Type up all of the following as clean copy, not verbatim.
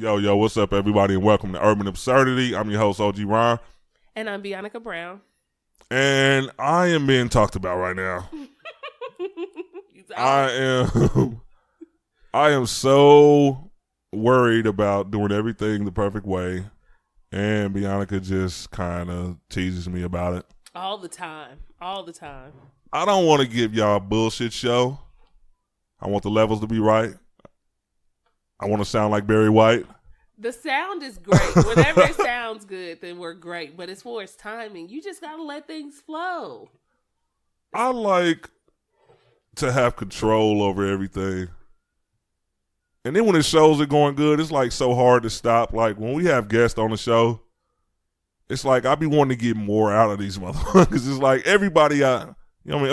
Yo, what's up, everybody, and welcome to Urban Absurdity. I'm your host, OG Ron. And I'm Bianca Brown. And I am being talked about right now. I am so worried about doing everything the perfect way, and Bianca just kind of teases me about it. All the time. I don't want to give y'all a bullshit show. I want the levels to be right. I want to sound like Barry White. The sound is great. Whenever it sounds good, then we're great. But as far as timing, you just got to let things flow. I like to have control over everything. And then when the shows are going good, it's like so hard to stop. Like when we have guests on the show, it's like I be wanting to get more out of these motherfuckers. It's like everybody of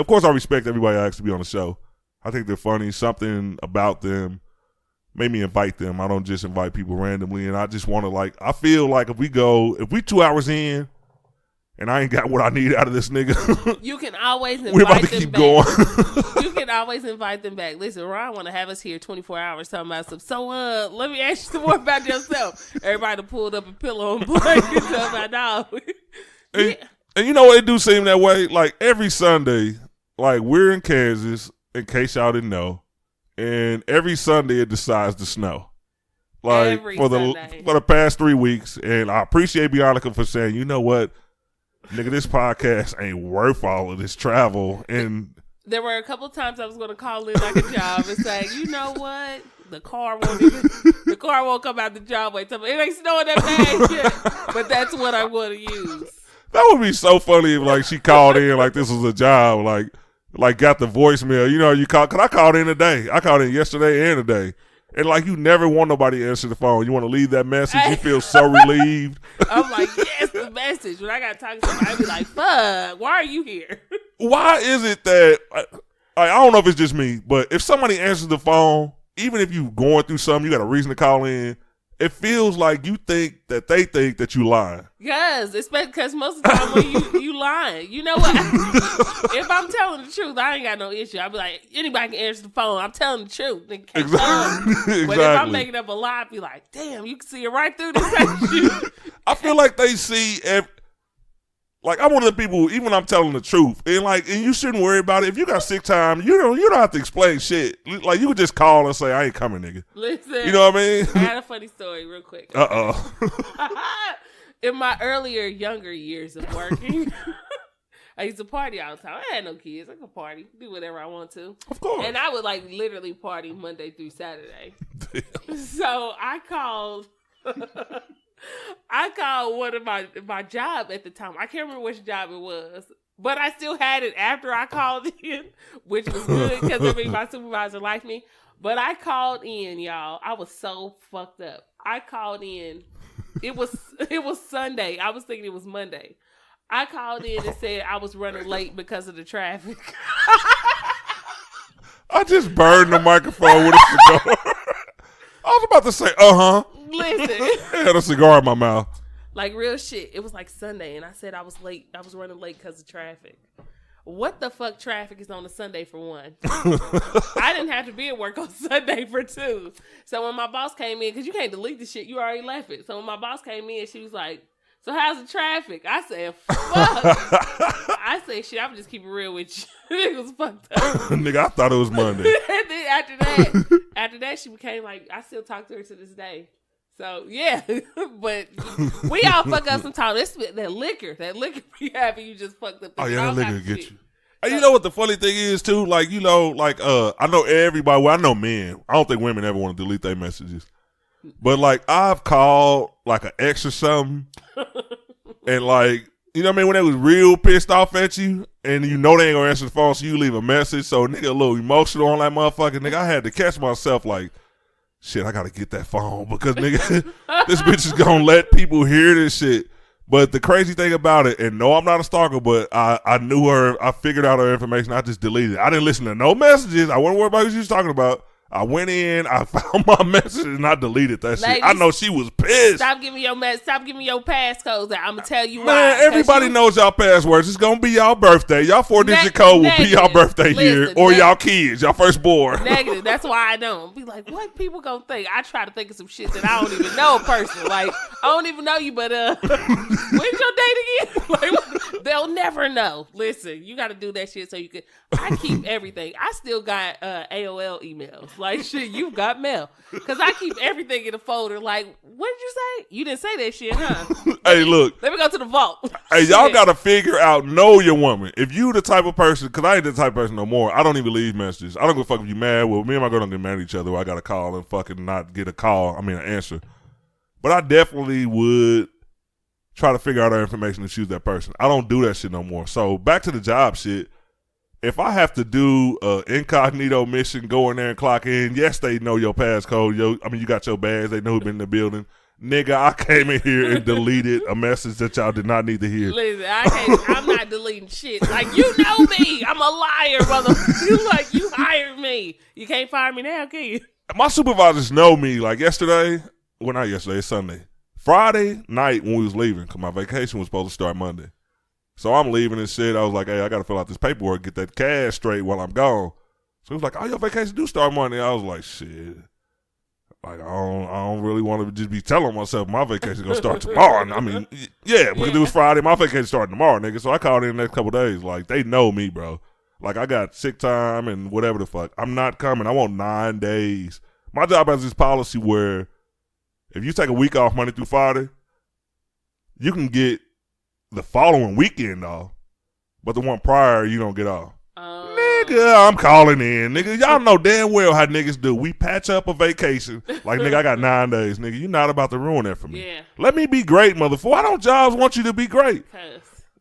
course I respect everybody that actually be on the show. I think they're funny. Something about them made me invite them. I don't just invite people randomly. And I just want to I feel like if we 2 hours in and I ain't got what I need out of this nigga. You can always invite we're about to them keep back. going. You can always invite them back. Listen, Ron want to have us here 24 hours talking about stuff. So let me ask you some more about yourself. Everybody pulled up a pillow and blanket stuff. I know. And you know what? It do seem that way. Like every Sunday, like we're in Kansas, in case y'all didn't know. And every Sunday it decides to snow. Like for the past 3 weeks. And I appreciate Bianca for saying, you know what? Nigga, this podcast ain't worth all of this travel. And there were a couple times I was going to call in like a job and say, you know what? The car won't come out the driveway. It ain't snowing that bad yet. But that's what I want to use. That would be so funny if she called in like this was a job, like got the voicemail. You know, you call, cause I called in today. I called in yesterday and today. And you never want nobody to answer the phone. You want to leave that message. You feel so relieved. I'm like, yes, the message. When I got to talk to somebody, I be like, fuck, why are you here? Why is it that, I don't know if it's just me, but if somebody answers the phone, even if you going through something, you got a reason to call in, it feels like you think that they think that you lying. Yes, especially because most of the time when you lying. You know what? If I'm telling the truth, I ain't got no issue. I'll be like, anybody can answer the phone. I'm telling the truth. Exactly. But if I'm making up a lie, I'll be like, damn, you can see it right through this. I feel like they see I'm one of the people, even when I'm telling the truth, and you shouldn't worry about it. If you got sick time, you don't have to explain shit. Like you could just call and say, I ain't coming, nigga. Listen. You know what I mean? I had a funny story real quick. In my younger years of working, I used to party all the time. I had no kids. I could party, do whatever I want to. Of course. And I would literally party Monday through Saturday. So I called one of my job at the time. I can't remember which job it was, but I still had it after I called in, which was good because my supervisor liked me. But I called in, y'all. I was so fucked up. I called in. It was Sunday. I was thinking it was Monday. I called in and said I was running late because of the traffic. I just burned the microphone with a cigar. I was about to say, Listen. I had a cigar in my mouth. Like real shit. It was Sunday and I said I was late. I was running late because of traffic. What the fuck traffic is on a Sunday for one? I didn't have to be at work on Sunday for two. So when my boss came in, because you can't delete the shit, you already left it. So when my boss came in, she was like, so how's the traffic? I said, fuck. I said, shit, I'm just keep it real with you. It was fucked up. Nigga, I thought it was Monday. And then after that, she became I still talk to her to this day. So, yeah, but we all fuck up sometimes. That liquor be having you just fucked up. Oh, yeah, that liquor get you. And you know what the funny thing is, too? I know everybody, I know men. I don't think women ever want to delete their messages. But, I've called, an ex or something, and, you know what I mean, when they was real pissed off at you, and you know they ain't gonna answer the phone, so you leave a message, so nigga a little emotional on that motherfucker. Nigga, I had to catch myself shit, I gotta get that phone because nigga, this bitch is gonna let people hear this shit. But the crazy thing about it, and no, I'm not a stalker, but I knew her, I figured out her information, I just deleted it. I didn't listen to no messages. I wasn't worried about what she was talking about. I went in, I found my message, and I deleted that Ladies, shit. I know she was pissed. Stop giving your passcodes. I'm gonna tell you why. Man, everybody knows y'all passwords. It's gonna be y'all birthday. Y'all 4-digit code will be y'all birthday here, or y'all kids, y'all firstborn. Negative. That's why I don't be like, what people gonna think? I try to think of some shit that I don't even know a person. Like, I don't even know you, but when's your date again? Like, they'll never know. Listen, you got to do that shit so you can. I keep everything. I still got AOL emails. Like, shit, you got mail. Because I keep everything in a folder. Like, what did you say? You didn't say that shit, huh? Hey, look. Let me go to the vault. Hey, y'all got to figure out, know your woman. If you the type of person, because I ain't the type of person no more, I don't even leave messages. I don't give a fuck if you mad. Well, me and my girl don't get mad at each other where I got to call and fucking not get an answer. But I definitely would try to figure out her information and choose that person. I don't do that shit no more. So back to the job shit. If I have to do an incognito mission, go in there and clock in, yes, they know your passcode. You got your badge. They know who been in the building. Nigga, I came in here and deleted a message that y'all did not need to hear. Listen, I'm not deleting shit. Like, you know me. I'm a liar, brother. You hired me. You can't fire me now, can you? My supervisors know me. Like yesterday, well, not yesterday, it's Sunday. Friday night when we was leaving, because my vacation was supposed to start Monday. So I'm leaving and shit. I was like, hey, I got to fill out this paperwork, get that cash straight while I'm gone. So he was like, oh, your vacation do start Monday. I was like, shit. Like, I don't really want to just be telling myself my vacation going to start tomorrow. I mean, yeah, because it was Friday. My vacation starting tomorrow, nigga. So I called in the next couple of days. Like, they know me, bro. Like, I got sick time and whatever the fuck. I'm not coming. I want 9 days. My job has this policy where if you take a week off Monday through Friday, you can get the following weekend off, but the one prior you don't get off. Nigga, I'm calling in. Nigga, y'all know damn well how niggas do. We patch up a vacation. Like, nigga, I got 9 days. Nigga, you're not about to ruin that for me. Yeah. Let me be great, motherfucker. Why don't jobs want you to be great?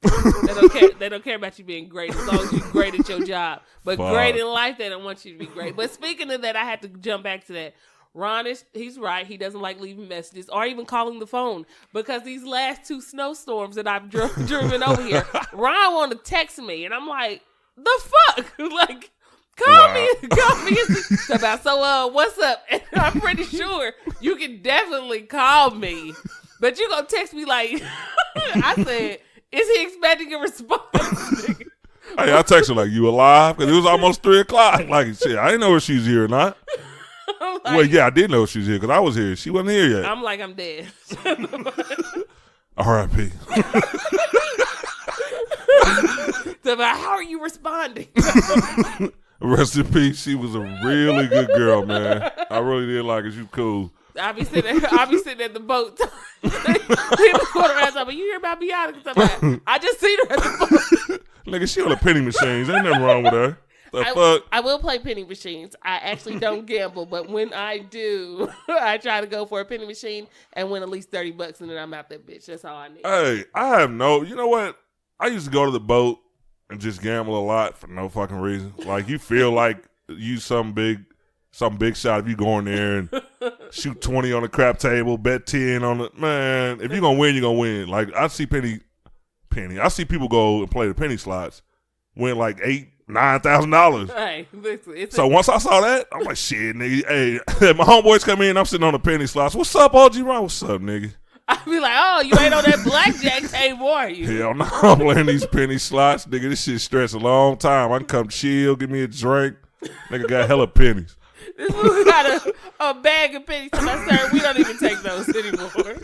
They don't care about you being great as long as you're great at your job. But great in life, they don't want you to be great. But speaking of that, I had to jump back to that. Ron he's right. He doesn't like leaving messages or even calling the phone because these last 2 snowstorms that I've driven over here, Ron wanted to text me, and I'm like, the fuck? Like, call me about, so what's up? And I'm pretty sure you can definitely call me, but you gonna text me like, I said, is he expecting a response? Hey, I texted like, you alive? Because it was almost 3 o'clock. Like, shit, I didn't know if she's here or not. Like, well, yeah, I did know she was here because I was here. She wasn't here yet. I'm like, I'm dead. R.I.P. So, how are you responding? Rest in peace. She was a really good girl, man. I really did like her. She was cool. I'll be sitting at the boat. People go around talking, you hear about Bianca? I just seen her at the boat. Nigga, she on the penny machines. Ain't nothing wrong with her. The fuck? I will play penny machines. I actually don't gamble, but when I do, I try to go for a penny machine and win at least $30 and then I'm out that bitch. That's all I need. Hey, I have you know what? I used to go to the boat and just gamble a lot for no fucking reason. Like, you feel like you some big shot if you go in there and shoot 20 on the crap table, bet 10 on the, man, if you're going to win, you're going to win. Like, I see I see people go and play the penny slots, win like $9,000. Hey, listen, so once I saw that, I'm like, shit, nigga. Hey, my homeboys come in, I'm sitting on the penny slots. What's up, OG Ron? What's up, nigga? I be like, oh, you ain't on that blackjack table, are you? Hell no, I'm playing these penny slots. Nigga, this shit stress a long time. I can come chill, give me a drink. Nigga got hella pennies. This one got a bag of pennies. So sir, we don't even take those anymore.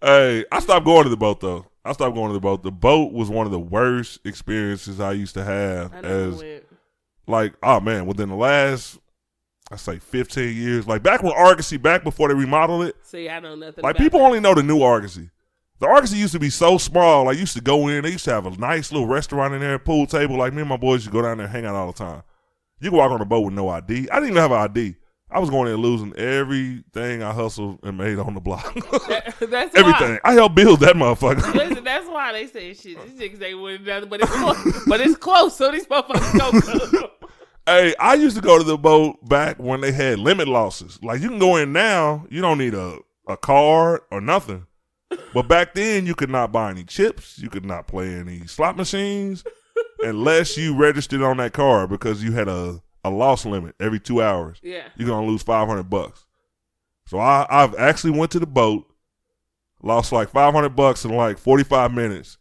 Hey, I stopped going to the boat, though. The boat was one of the worst experiences I used to have like, oh, man, within the last, I say 15 years. Like, back when Argosy, back before they remodeled it. See, I know nothing like, about people that. only know the new Argosy. The Argosy used to be so small. Like, used to go in. They used to have a nice little restaurant in there, pool table. Like, me and my boys used to go down there and hang out all the time. You can walk on the boat with no ID. I didn't even have an ID. I was going there losing everything I hustled and made on the block. That's everything. Why. I helped build that motherfucker. Listen, that's why they say shit. These niggas ain't with another, but it's close. So these motherfuckers go. Hey, I used to go to the boat back when they had limit losses. Like, you can go in now, you don't need a card or nothing. But back then, you could not buy any chips. You could not play any slot machines unless you registered on that card because you had a a loss limit every 2 hours. Yeah. You're gonna lose $500. So I've actually went to the boat, lost like $500 in like 45 minutes,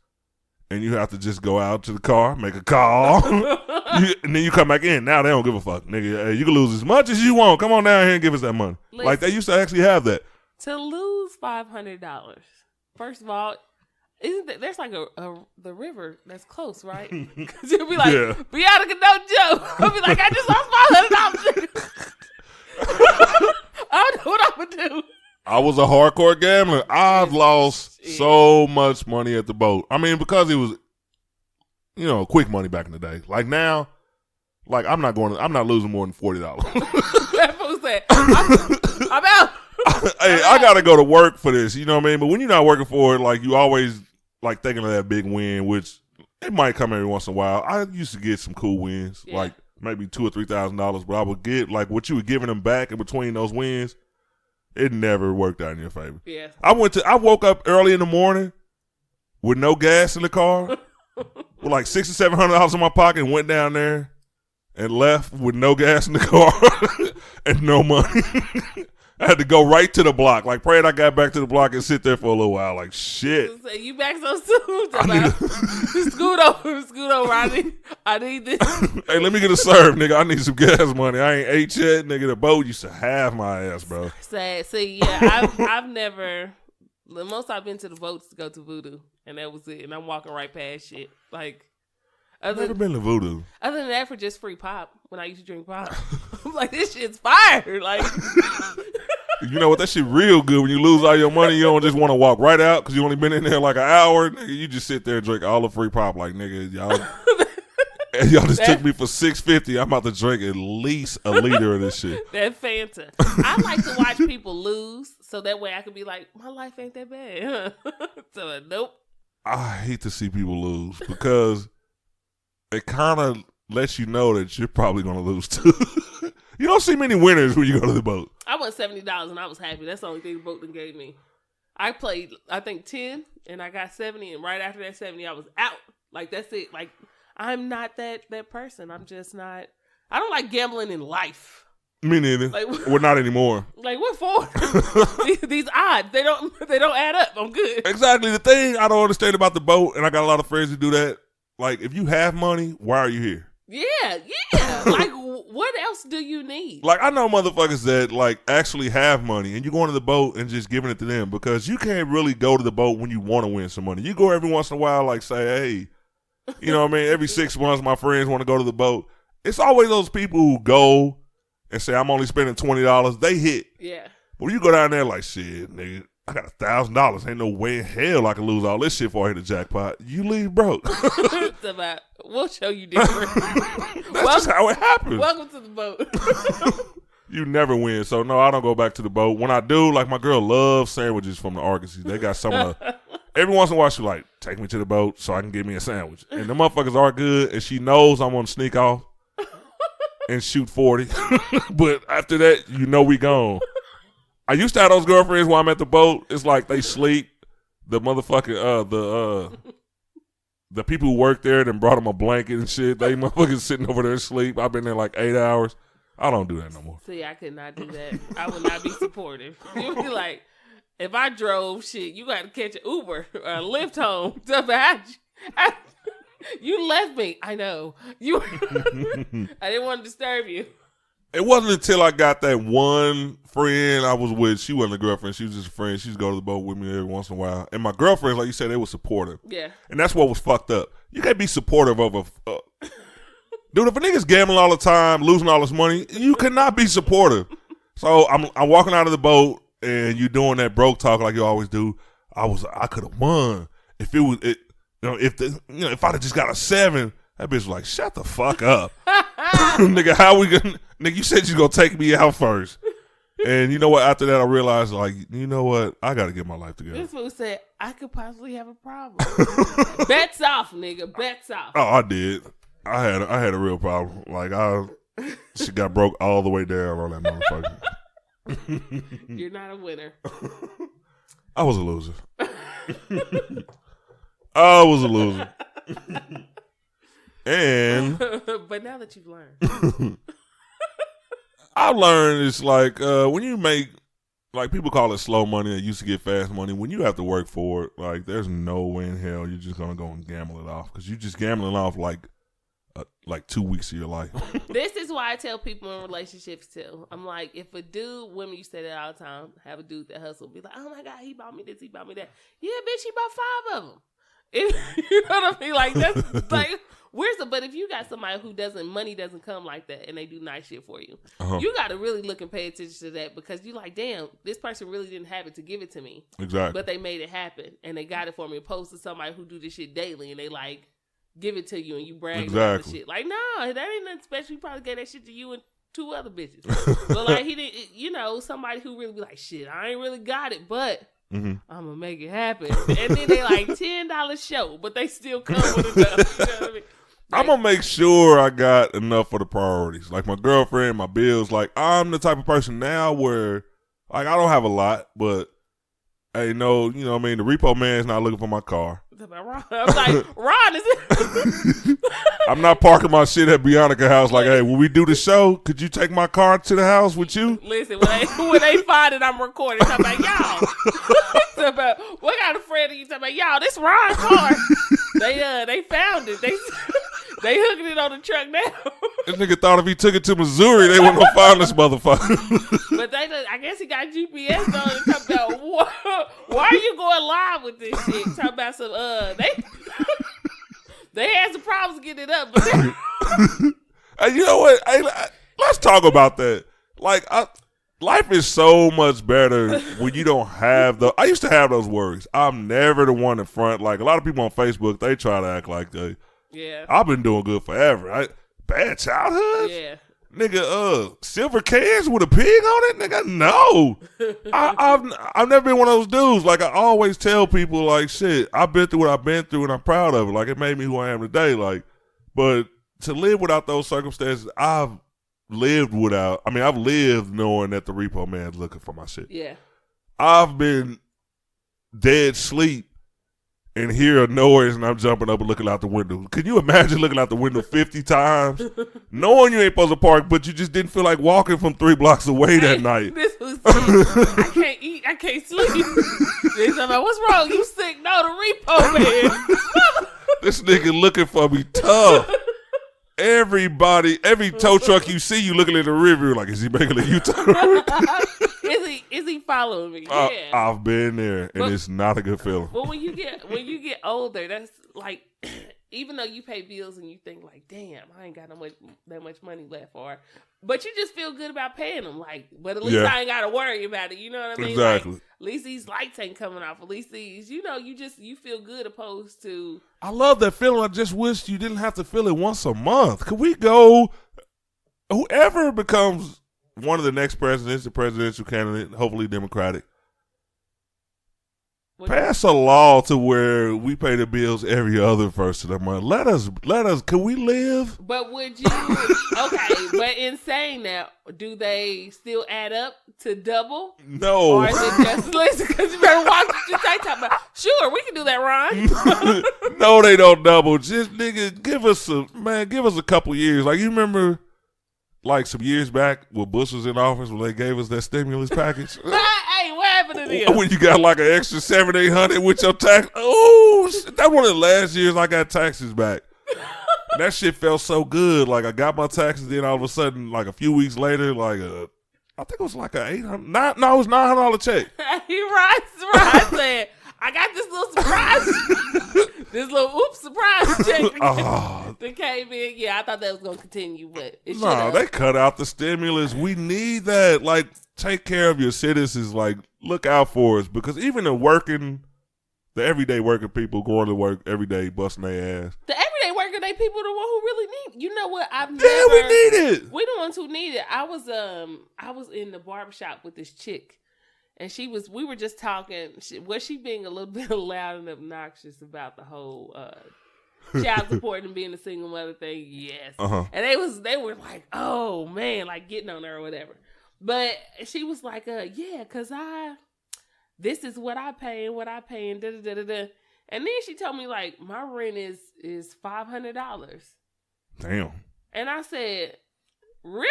and you have to just go out to the car, make a call, and then you come back in. Now they don't give a fuck, nigga. Hey, you can lose as much as you want. Come on down here and give us that money. Listen, like they used to actually have that. To lose $500, first of all, there's like the river that's close, right? Because you'll be like, be out of no joke. I'll be like, I just lost $500. I don't know what I'm gonna do. I was a hardcore gambler. I've lost so much money at the boat. I mean, because it was, quick money back in the day. Like now, like I'm not losing more than $40. That fool said, I'm out. Hey, I gotta go to work for this, you know what I mean? But when you're not working for it, like you always like thinking of that big win, which it might come every once in a while. I used to get some cool wins, like maybe $2,000 or $3,000, but I would get like what you were giving them back in between those wins. It never worked out in your favor. Yeah. I woke up early in the morning with no gas in the car, with like $600 or $700 in my pocket, and went down there and left with no gas in the car and no money. I had to go right to the block. Like, prayed I got back to the block and sit there for a little while. Like, shit. So you back so soon? Scoot over. I need this. Hey, let me get a serve, nigga. I need some gas money. I ain't ate yet, nigga. The boat used to have my ass, bro. Sad. See, yeah, I've never. The most I've been to the boats to go to Voodoo, and that was it. And I'm walking right past shit. Like, I've never been to Voodoo. Other than that, for just free pop when I used to drink pop, I'm like, this shit's fire. Like. You know what? That shit real good. When you lose all your money, you don't just want to walk right out because you only been in there like an hour. Nigga, you just sit there and drink all the free pop. Like, nigga, y'all just took me for $6.50. I'm about to drink at least a liter of this shit. That Fanta. I like to watch people lose so that way I can be like, my life ain't that bad. So, nope. I hate to see people lose because it kind of lets you know that you're probably going to lose too. You don't see many winners when you go to the boat. I won $70 and I was happy. That's the only thing the boat done gave me. I played, I think, 10 and I got 70, and right after that 70, I was out. Like, that's it. Like, I'm not that person. I'm just not. I don't like gambling in life. Me neither. Like, we're not anymore. Like, what for? these odds, they don't add up. I'm good. Exactly. The thing I don't understand about the boat, and I got a lot of friends who do that. Like, if you have money, why are you here? Yeah. Like, what else do you need? Like, I know motherfuckers that, like, actually have money, and you going to the boat and just giving it to them because you can't really go to the boat when you want to win some money. You go every once in a while, like, say, hey, you know what I mean? Every 6 months, my friends want to go to the boat. It's always those people who go and say, I'm only spending $20. They hit. Yeah. But when you go down there like, shit, nigga, I got $1,000. Ain't no way in hell I can lose all this shit before I hit the jackpot. You leave broke. It's about, we'll show you different. That's just how it happens. Welcome to the boat. You never win. So, no, I don't go back to the boat. When I do, like, my girl loves sandwiches from the Argosy. They got some of the, every once in a while, she like, take me to the boat so I can get me a sandwich. And the motherfuckers are good, and she knows I'm going to sneak off and shoot 40. But after that, you know we gone. I used to have those girlfriends while I'm at the boat. It's like they sleep. The motherfucking, the people who work there then brought them a blanket and shit. They motherfuckers sitting over there asleep. I've been there like 8 hours. I don't do that no more. See, I could not do that. I would not be supportive. You'd be like, if I drove, shit, you got to catch an Uber or a Lyft home. You left me. I know. I didn't want to disturb you. It wasn't until I got that one friend I was with. She wasn't a girlfriend. She was just a friend. She used to go to the boat with me every once in a while. And my girlfriends, like you said, they were supportive. Yeah. And that's what was fucked up. You can't be supportive of a... dude, if a nigga's gambling all the time, losing all his money, you cannot be supportive. So I'm walking out of the boat, and you doing that broke talk like you always do. I could have won if it was... if I'd have just got a 7... That bitch was like, shut the fuck up. Nigga, how we gonna... Nigga, you said you gonna take me out first. And you know what? After that, I realized, like, you know what? I got to get my life together. This fool said, I could possibly have a problem. Bets off, nigga. Bets off. Oh, I did. I had a real problem. Like, she got broke all the way down on that motherfucker. You're not a winner. I was a loser. I was a loser. And but now that you've learned, I learned it's like when you make, like people call it slow money and used to get fast money. When you have to work for it, like there's no way in hell you're just gonna go and gamble it off, because you're just gambling off like 2 weeks of your life. This is why I tell people in relationships too. I'm like, if a dude, women used to say that all the time, have a dude that hustle, be like, oh my God, he bought me this, he bought me that. Yeah, bitch, he bought 5 of them. You know what I mean? Like, that's like, but if you got somebody who money doesn't come like that and they do nice shit for you, you got to really look and pay attention to that, because you like, damn, this person really didn't have it to give it to me. Exactly. But they made it happen and they got it for me, opposed to somebody who do this shit daily and they like, give it to you and you brag about the shit. Like, no, that ain't nothing special. He probably gave that shit to you and 2 other bitches. But like, he didn't, somebody who really be like, shit, I ain't really got it, but I'm gonna make it happen. And then they like $10 show, but they still come with enough. You know what I mean? Like, I'm gonna make sure I got enough for the priorities. Like my girlfriend, my bills. Like I'm the type of person now where, like, I don't have a lot, but hey, no, you know what I mean? The repo man's not looking for my car. Ron. I'm like, Ron, is it? I'm not parking my shit at Bionica house like, hey, when we do the show, could you take my car to the house with you? Listen, when they find it, I'm recording. Talking about, y'all. What kind of friend are you talking about? Y'all, this Ron's car. They found it. They hooking it on the truck now. This nigga thought if he took it to Missouri, they weren't gonna find this motherfucker. But I guess he got GPS on and talking about, why are you going live with this shit? Talking about some they had some problems getting it up. But hey, you know what? Hey, let's talk about that. Like, life is so much better when you don't have I used to have those worries. I'm never the one in front. Like a lot of people on Facebook, they try to act like I've been doing good forever. Bad childhood? Yeah. Nigga, silver cans with a pig on it? Nigga, no. I've never been one of those dudes. Like, I always tell people, like, shit, I've been through what I've been through and I'm proud of it. Like, it made me who I am today. Like, but to live without those circumstances, I've lived knowing that the repo man's looking for my shit. Yeah. I've been dead sleep and hear a noise and I'm jumping up and looking out the window. Can you imagine looking out the window 50 times, knowing you ain't supposed to park, but you just didn't feel like walking from 3 blocks away that night? I can't eat, I can't sleep. They talking about, what's wrong? You sick? No, the repo man. This nigga looking for me tough. Every tow truck you see, you looking in the rear view like, is he making a U-turn? Is he following me? Yeah. I've been there, and it's not a good feeling. But when you get older, that's like, even though you pay bills and you think like, damn, I ain't got that much money left for, but you just feel good about paying them. Like, but at least I ain't got to worry about it. You know what I mean? Exactly. Like, at least these lights ain't coming off. At least these, you feel good opposed to. I love that feeling. I just wish you didn't have to feel it once a month. Could we go? Whoever becomes one of the next presidents, the presidential candidate, hopefully Democratic, pass a law to where we pay the bills every other first of the month. Let us, can we live? But would you, okay, but in saying that, do they still add up to double? No. Or is it just, listen, because you better watch what you say, talking about, sure, we can do that, Ron. No, they don't double. Just, nigga, give us a couple years. Like, you remember, like, some years back when Bush was in office when they gave us that stimulus package? Hey, what happened to them? When you got like an extra $700-800 with your tax. Oh, that one of the last years I got taxes back. That shit felt so good. Like, I got my taxes, then all of a sudden, like a few weeks later, like I think it was like it was $900 check. Right said, I got this little surprise, this little surprise check that came in. Yeah, I thought that was gonna continue, but it no, they cut out the stimulus. We need that. Like, take care of your citizens. Like, look out for us, because even the everyday working people going to work every day, busting their ass. The everyday working day people, the one who really need. You know what? We need it. We the ones who need it. I was in the barbershop with this chick. And we were just talking, was she being a little bit loud and obnoxious about the whole child support and being a single mother thing? Yes. Uh-huh. And they were like, oh man, like getting on her or whatever. But she was like, yeah, because this is what I pay and da-da-da-da-da. And then she told me, like, my rent is $500. Damn. And I said, really?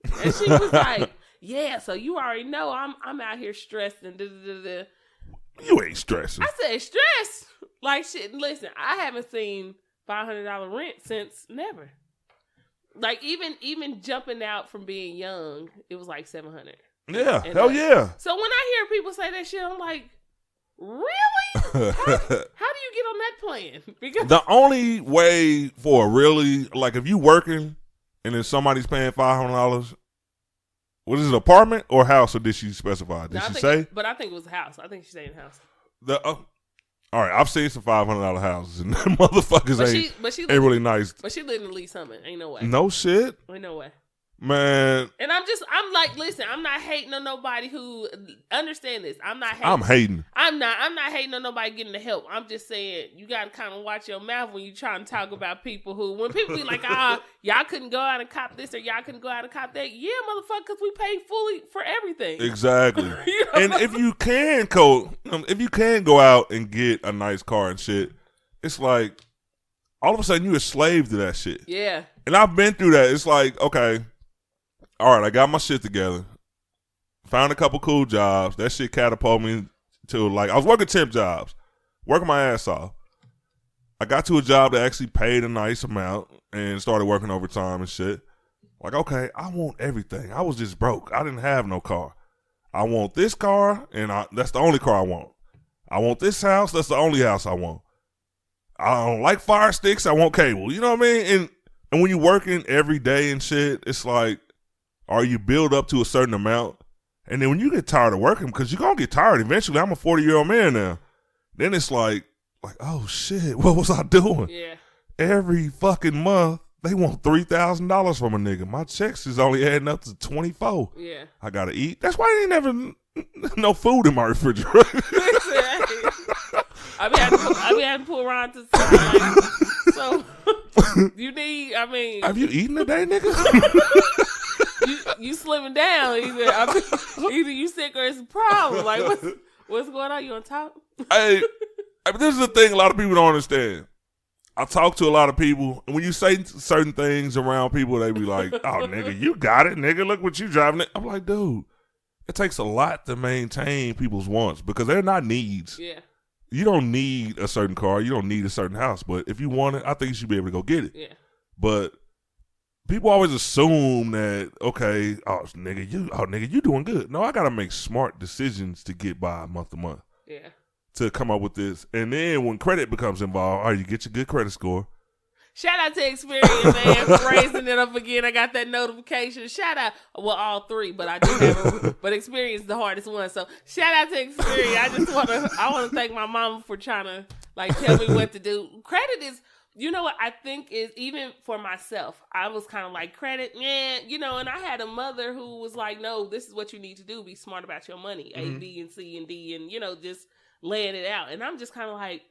And she was like, yeah, so you already know I'm out here stressed and da-da-da-da. You ain't stressing. I said, stress? Like, shit, listen, I haven't seen $500 rent since never. Like, even jumping out from being young, it was like $700. Yeah, hell yeah. So when I hear people say that shit, I'm like, really? How do you get on that plan? Because the only way for a really, like, if you working and then somebody's paying $500, what is it, apartment or house, or did she specify? Did she say? But I think it was a house. I think she stayed in a house. All right, I've seen some $500 houses, and them motherfuckers ain't really nice. But she lived in Lee Summit. Ain't no way. No shit. Ain't no way. Man. And I'm like, listen, I'm not hating on nobody who, understand this. I'm not hating on nobody getting the help. I'm just saying, you got to kind of watch your mouth when you trying to talk about people who, when people be like, y'all couldn't go out and cop this or y'all couldn't go out and cop that. Yeah, motherfucker, because we pay fully for everything. Exactly. You know? And if you can go out and get a nice car and shit, it's like, all of a sudden you a slave to that shit. Yeah. And I've been through that. It's like, okay, all right, I got my shit together. Found a couple cool jobs. That shit catapulted me to, like, I was working temp jobs, working my ass off. I got to a job that actually paid a nice amount and started working overtime and shit. Like, okay, I want everything. I was just broke. I didn't have no car. I want this car, and that's the only car I want. I want this house. That's the only house I want. I don't like fire sticks. I want cable. You know what I mean? And when you're working every day and shit, it's like, or you build up to a certain amount, and then when you get tired of working, because you're going to get tired eventually. I'm a 40-year-old man now. Then it's like, oh, shit, what was I doing? Yeah. Every fucking month, they want $3,000 from a nigga. My checks is only adding up to 24. Yeah. I got to eat. That's why I ain't never no food in my refrigerator. I be having to pull around to the side. So, you need, have you eaten today, nigga? You slimming down either you sick or it's a problem. Like what's going on? You on top? Hey, this is the thing a lot of people don't understand. I talk to a lot of people, and when you say certain things around people, they be like, "Oh, nigga, you got it, nigga. Look what you driving." I'm like, dude, it takes a lot to maintain people's wants because they're not needs. Yeah. You don't need a certain car. You don't need a certain house. But if you want it, I think you should be able to go get it. Yeah. But people always assume that, okay, nigga, you doing good. No, I got to make smart decisions to get by month to month. Yeah. To come up with this. And then when credit becomes involved, all right, you get your good credit score. Shout out to Experian, man, for raising it up again. I got that notification. Shout out, well, all three, but I do have but Experian is the hardest one. So shout out to Experian. I want to thank my mama for trying to, like, tell me what to do. Credit is, you know what I think is, even for myself, I was kind of like, credit, man, you know, and I had a mother who was like, no, this is what you need to do. Be smart about your money. A, B, and C, and D, and, you know, just laying it out. And I'm just kind of like,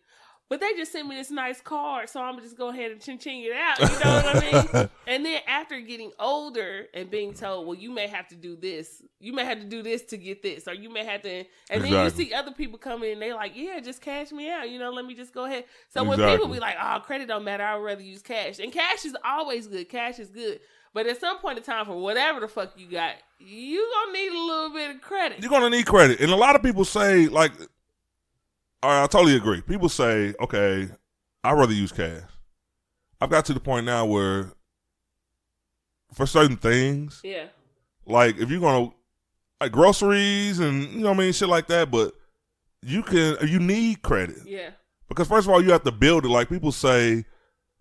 but they just sent me this nice card, so I'm going to just go ahead and ching it out. You know what I mean? And then after getting older and being told, well, you may have to do this. You may have to do this to get this. Or you may have to. And then you see other people come in and they're like, yeah, just cash me out. You know, let me just go ahead. So when people be like, oh, credit don't matter, I would rather use cash. And cash is always good. Cash is good. But at some point in time, for whatever the fuck you got, you're going to need a little bit of credit. You're going to need credit. And a lot of people say, like, all right, I totally agree. People say, okay, I'd rather use cash. I've got to the point now where for certain things, yeah, like if you're going to, like groceries and, you know what I mean, shit like that, but you need credit. Yeah. Because first of all, you have to build it. Like people say,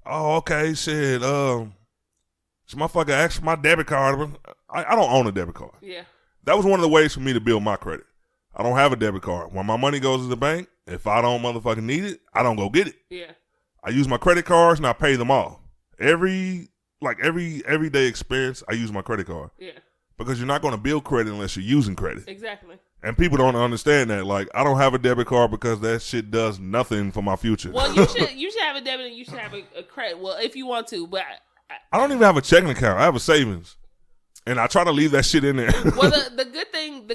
oh, okay, shit, it's my fucking actually my debit card. I don't own a debit card. Yeah. That was one of the ways for me to build my credit. I don't have a debit card. When my money goes to the bank, if I don't motherfucking need it, I don't go get it. Yeah. I use my credit cards and I pay them all. Every everyday experience, I use my credit card. Yeah. Because you're not going to build credit unless you're using credit. Exactly. And people don't understand that. Like, I don't have a debit card because that shit does nothing for my future. Well, you should have a debit and you should have a credit. Well, if you want to, but I don't even have a checking account. I have a savings. And I try to leave that shit in there. Well, the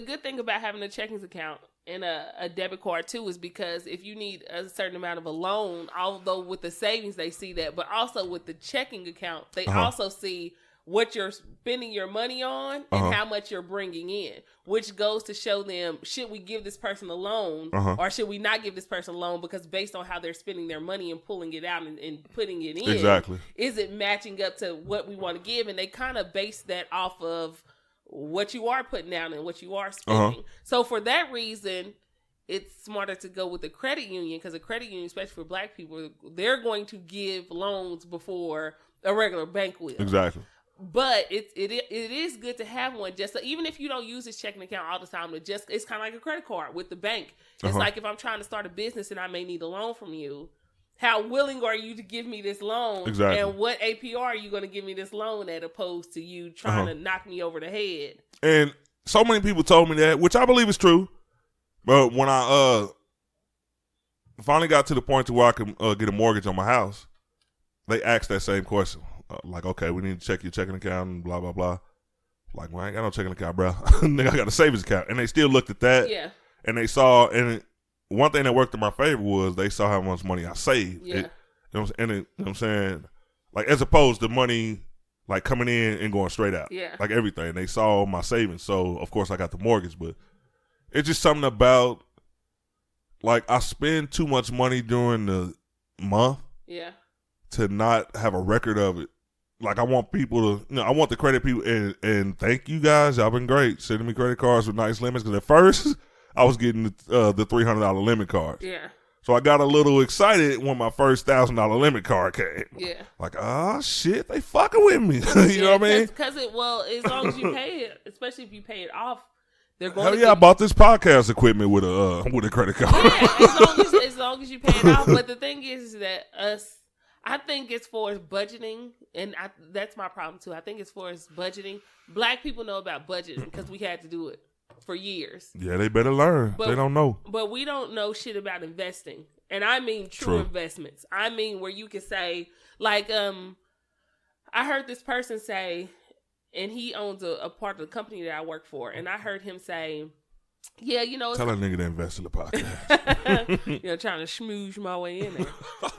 good thing about having a checkings account and a debit card too is because if you need a certain amount of a loan, although with the savings they see that, but also with the checking account they also see what you're spending your money on and how much you're bringing in, which goes to show them, should we give this person a loan or should we not give this person a loan? Because based on how they're spending their money and pulling it out and putting it in, exactly, is it matching up to what we want to give? And they kind of base that off of what you are putting down and what you are spending. So for that reason, it's smarter to go with a credit union, because a credit union, especially for Black people, they're going to give loans before a regular bank will. Exactly. But it is good to have one, just so, even if you don't use this checking account all the time. It's kind of like a credit card with the bank. It's like if I'm trying to start a business and I may need a loan from you, how willing are you to give me this loan? Exactly. And what APR are you going to give me this loan at, opposed to you trying to knock me over the head? And so many people told me that, which I believe is true. But when I finally got to the point to where I could get a mortgage on my house, they asked that same question. Like, okay, we need to check your checking account and blah, blah, blah. Like, well, I ain't got no checking account, bro. Nigga, I got a savings account. And they still looked at that. Yeah. And they saw, and one thing that worked in my favor was they saw how much money I saved. Yeah. You know what I'm saying? Like, as opposed to money, like, coming in and going straight out. Yeah. Like, everything. They saw my savings. So, of course, I got the mortgage. But it's just something about, like, I spend too much money during the month. Yeah. To not have a record of it. Like, I want people to, I want the credit people, and thank you guys. Y'all been great. Sending me credit cards with nice limits. Because at first, I was getting the $300 limit cards. Yeah. So I got a little excited when my first $1,000 limit card came. Yeah. Like, oh, shit, they fucking with me. You know what I mean? Because as long as you pay it, especially if you pay it off, they're going Hell to yeah, I bought this podcast equipment with a credit card. Yeah, as long as you pay it off. But the thing is that I think it's for budgeting, and that's my problem too. I think it's for budgeting. Black people know about budgeting because we had to do it for years. Yeah, they better learn. They don't know. But we don't know shit about investing. And I mean true investments. I mean where you can say, like, I heard this person say, and he owns a part of the company that I work for, and I heard him say, yeah, you know, tell a nigga to invest in the podcast. You know, trying to schmooze my way in there.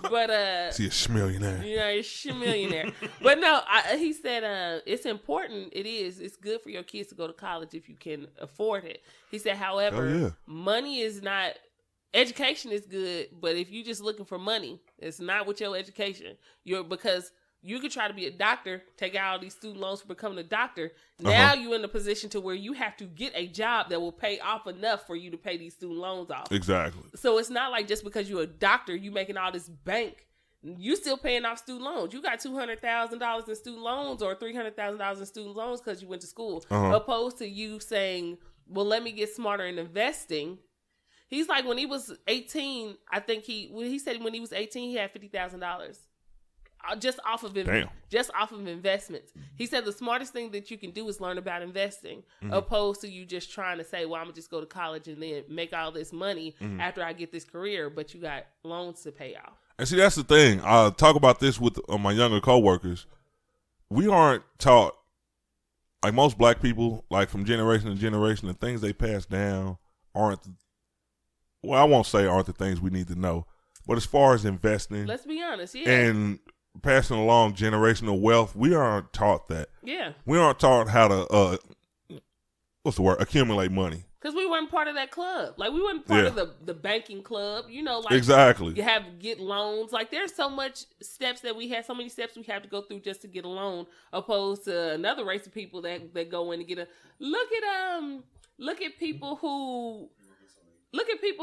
But see a schmillionaire. You know, you're schmillionaire. But no, he said it's important. It's good for your kids to go to college if you can afford it. He said, however, money is not. Education is good, but if you're just looking for money, it's not with your education. Because you could try to be a doctor, take out all these student loans for becoming a doctor. Now you're in a position to where you have to get a job that will pay off enough for you to pay these student loans off. Exactly. So it's not like just because you're a doctor, you making all this bank, you still paying off student loans. You got $200,000 in student loans or $300,000 in student loans because you went to school. Opposed to you saying, well, let me get smarter in investing. He's like, when he was 18, I think he said when he was 18, he had $50,000. Just off of investments. He said the smartest thing that you can do is learn about investing, opposed to you just trying to say, well, I'm gonna just go to college and then make all this money after I get this career, but you got loans to pay off. And see, that's the thing. I talk about this with my younger coworkers. We aren't taught, like most black people, like from generation to generation, the things they pass down aren't, well, I won't say aren't the things we need to know, but as far as investing, let's be honest, and passing along generational wealth, we aren't taught that. Yeah. We aren't taught how to, accumulate money. Because we weren't part of that club. Like, we weren't part of the banking club. You know, like, exactly. You have to get loans. Like, there's so many steps we have to go through just to get a loan, opposed to another race of people that go in and get a, look at people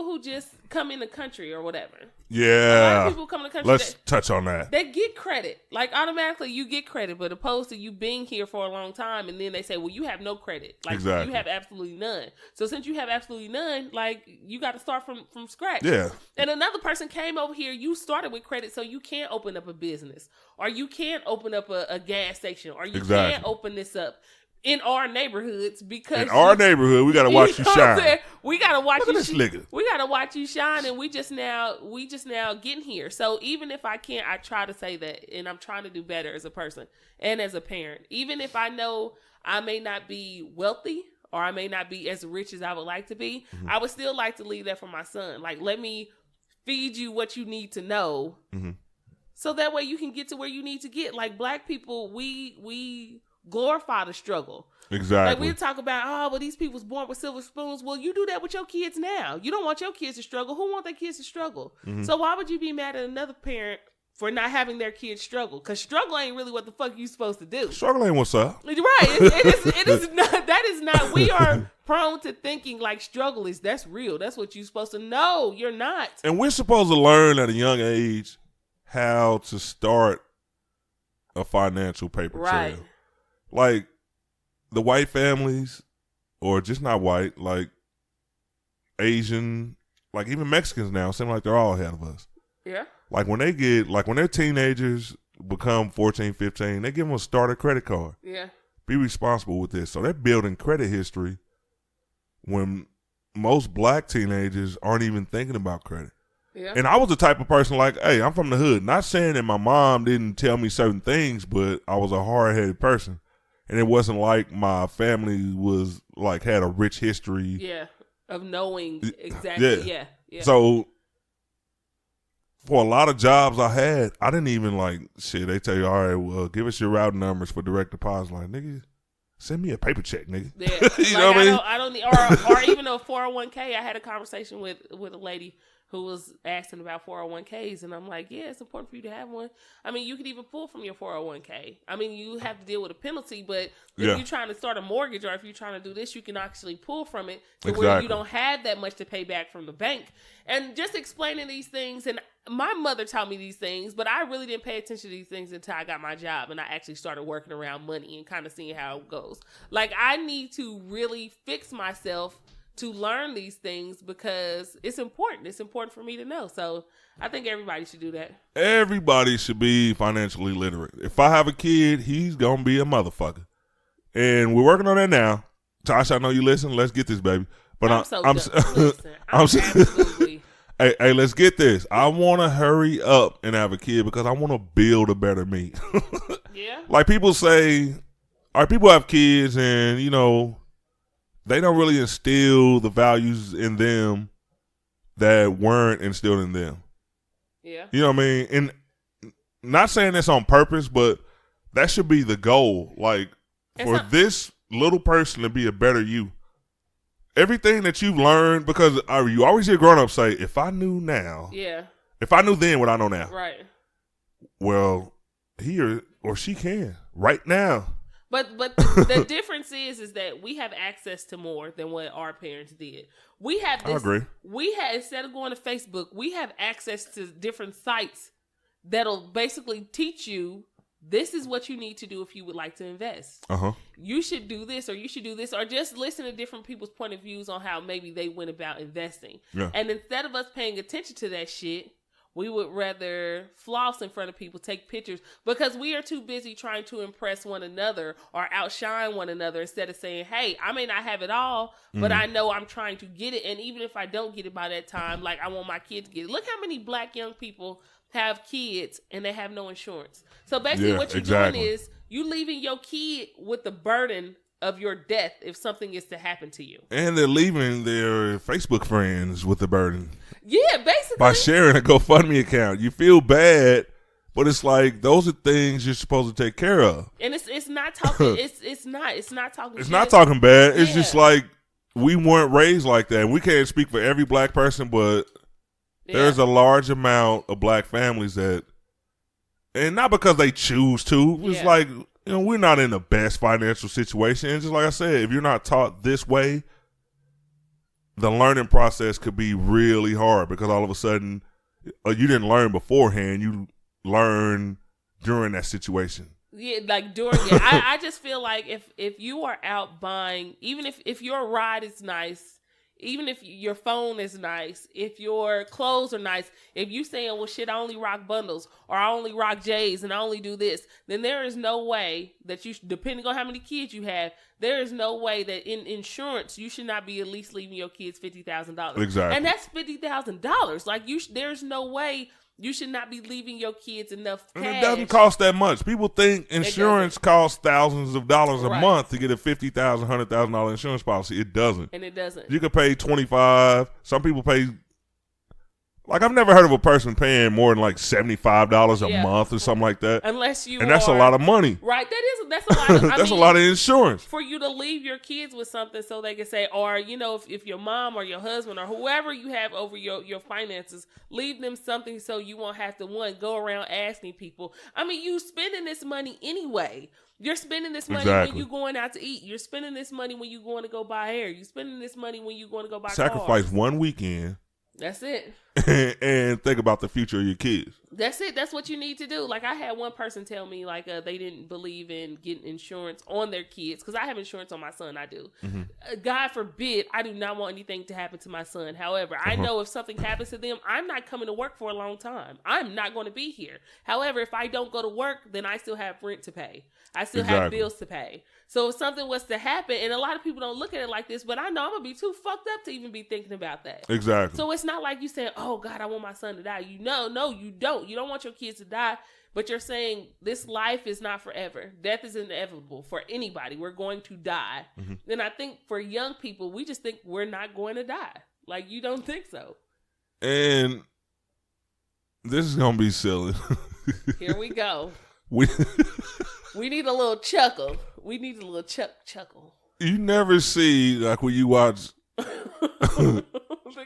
who just come in the country or whatever. Yeah. A lot of people come in the country. Let's touch on that. They get credit. Like, automatically you get credit, but opposed to you being here for a long time and then they say, well, you have no credit. Like, exactly. You have absolutely none. So since you have absolutely none, like, you got to start from scratch. Yeah. And another person came over here, you started with credit, so you can't open up a business. Or you can't open up a gas station. Or you can't open this up. In our neighborhoods, because in our neighborhood, we gotta watch you shine. We gotta watch you. We gotta watch you shine, and we just now getting here. So even if I can't, I try to say that, and I'm trying to do better as a person and as a parent. Even if I know I may not be wealthy or I may not be as rich as I would like to be, I would still like to leave that for my son. Like, let me feed you what you need to know, so that way you can get to where you need to get. Like, black people, we glorify the struggle. Exactly. Like we talk about, well, these people's born with silver spoons. Well, you do that with your kids now. You don't want your kids to struggle. Who want their kids to struggle? Mm-hmm. So why would you be mad at another parent for not having their kids struggle? Because struggle ain't really what the fuck you supposed to do. Struggle ain't what's up. Right. It is not. That is not. We are prone to thinking like struggle is that's real. That's what you're supposed to know. You're not. And we're supposed to learn at a young age how to start a financial paper trail. Like the white families, or just not white, like Asian, like even Mexicans now seem like they're all ahead of us. Yeah. Like when their teenagers become 14, 15, they give them a starter credit card. Yeah. Be responsible with this. So they're building credit history when most black teenagers aren't even thinking about credit. Yeah. And I was the type of person like, hey, I'm from the hood. Not saying that my mom didn't tell me certain things, but I was a hard-headed person. And it wasn't like my family was like had a rich history. Yeah. Of knowing exactly. Yeah. So for a lot of jobs I had, I didn't even like shit. They tell you, all right, well, give us your routing numbers for direct deposit. Like, nigga, send me a paper check, nigga. Yeah. You know what I mean? I don't need, or even a 401k. I had a conversation with a lady who was asking about 401ks, and I'm like, yeah, it's important for you to have one. I mean, you could even pull from your 401k. I mean, you have to deal with a penalty, but if you're trying to start a mortgage or if you're trying to do this, you can actually pull from it to where you don't have that much to pay back from the bank. And just explaining these things, and my mother taught me these things, but I really didn't pay attention to these things until I got my job and I actually started working around money and kind of seeing how it goes. Like, I need to really fix myself to learn these things because it's important. It's important for me to know. So I think everybody should do that. Everybody should be financially literate. If I have a kid, he's going to be a motherfucker. And we're working on that now. Tasha, I know you listen. Let's get this, baby. But I'm absolutely. Hey, let's get this. I want to hurry up and have a kid because I want to build a better me. Yeah. Like people say, all right, people have kids and, you know, they don't really instill the values in them that weren't instilled in them. Yeah. You know what I mean? And not saying this on purpose, but that should be the goal. Like, this little person to be a better you. Everything that you've learned, because you always hear grown-ups say, if I knew now. Yeah. If I knew then what I know now. Right. Well, he or she can right now. But the difference is that we have access to more than what our parents did. We have this, I agree. We had, instead of going to Facebook, we have access to different sites that'll basically teach you this is what you need to do if you would like to invest. Uh-huh. You should do this or you should do this, or just listen to different people's point of views on how maybe they went about investing. Yeah. And instead of us paying attention to that shit, we would rather floss in front of people, take pictures, because we are too busy trying to impress one another or outshine one another instead of saying, hey, I may not have it all, but I know I'm trying to get it. And even if I don't get it by that time, like I want my kid to get it. Look how many black young people have kids and they have no insurance. So basically what you're doing is you leaving your kid with the burden of your death if something is to happen to you. And they're leaving their Facebook friends with the burden. Yeah, basically. By sharing a GoFundMe account. You feel bad, but it's like those are things you're supposed to take care of. And it's not talking it's not talking It's shit. not talking bad. It's just like we weren't raised like that. We can't speak for every black person, but there's a large amount of black families that, and not because they choose to, it's like, you know, we're not in the best financial situation. And just like I said, if you're not taught this way, the learning process could be really hard because all of a sudden you didn't learn beforehand. You learn during that situation. Yeah, like during it. I just feel like if you are out buying, even if your ride is nice, even if your phone is nice, if your clothes are nice, if you saying, well, shit, I only rock bundles or I only rock J's and I only do this, then there is no way that you, depending on how many kids you have, there is no way that in insurance you should not be at least leaving your kids $50,000. Exactly. And that's $50,000. Like there's no way you should not be leaving your kids enough cash. And it doesn't cost that much. People think insurance costs thousands of dollars a month to get a $50,000, $100,000 insurance policy. It doesn't. And it doesn't. You could pay $25,000. Some people pay, Like, I've never heard of a person paying more than like $75 a Yeah. month or something like that. Unless you And that's a lot of money. Right. That's a lot of That's a lot of insurance. For you to leave your kids with something so they can say, or, you know, if your mom or your husband or whoever you have over your finances, leave them something so you won't have to, go around asking people. I mean, you spending this money anyway. You're spending this money when you're going out to eat. You're spending this money when you're going to go buy hair. You're spending this money when you're going to go buy Sacrifice cars. one weekend. That's it. And think about the future of your kids. That's it. That's what you need to do. Like, I had one person tell me, like, they didn't believe in getting insurance on their kids. Because I have insurance on my son. I do. God forbid, I do not want anything to happen to my son. However, I know if something happens to them, I'm not coming to work for a long time. I'm not going to be here. However, if I don't go to work, then I still have rent to pay. I still have bills to pay. So if something was to happen, and a lot of people don't look at it like this, but I know I'm going to be too fucked up to even be thinking about that. Exactly. So it's not like you saying, oh, God, I want my son to die. No, you don't. You don't want your kids to die, but you're saying this life is not forever. Death is inevitable for anybody. We're going to die. And I think for young people, we just think we're not going to die. Like, you don't think so. And this is going to be silly. Here we go. We need a little chuckle. We need a little chuckle. You never see, like, when you watch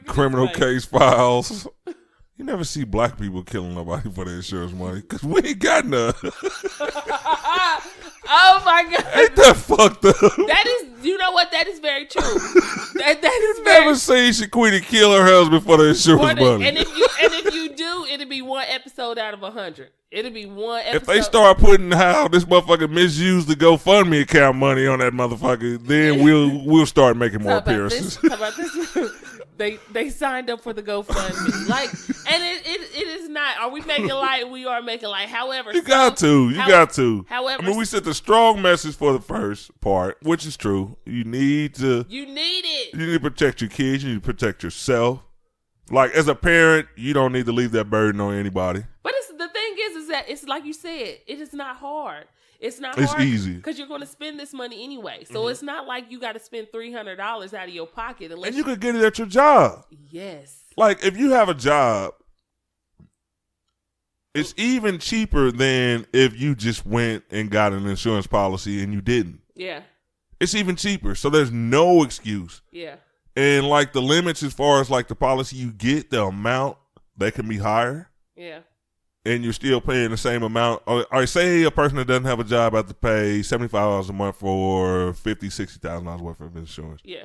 criminal case files, you never see black people killing nobody for their insurance money because we ain't got none. Oh my God. Ain't that fucked up? That is, you know what? That is very true. That is never seen Shaquita kill her husband for the insurance money. And if you do, it'll be one episode out of 100. It'll be one episode. If they start putting how this motherfucker misused the GoFundMe account money on that motherfucker, then we'll start making more appearances. How about this? They signed up for the GoFundMe. Like, and it is not. Are we making light? We are making light. However, you got to. However, I mean, we sent a strong message for the first part, which is true. You need it. You need to protect your kids. You need to protect yourself. Like, as a parent, you don't need to leave that burden on anybody. But the thing is that it's like you said, it is not hard. It's not hard. It's easy. Because you're going to spend this money anyway. So it's not like you got to spend $300 out of your pocket. And you could get it at your job. Yes. Like, if you have a job, it's even cheaper than if you just went and got an insurance policy and you didn't. Yeah. It's even cheaper. So there's no excuse. Yeah. And, like, the limits as far as, like, the policy you get, the amount, they can be higher. Yeah. And you're still paying the same amount. Or say a person that doesn't have a job has to pay $75 a month for $50,000, $60,000 worth of insurance. Yeah.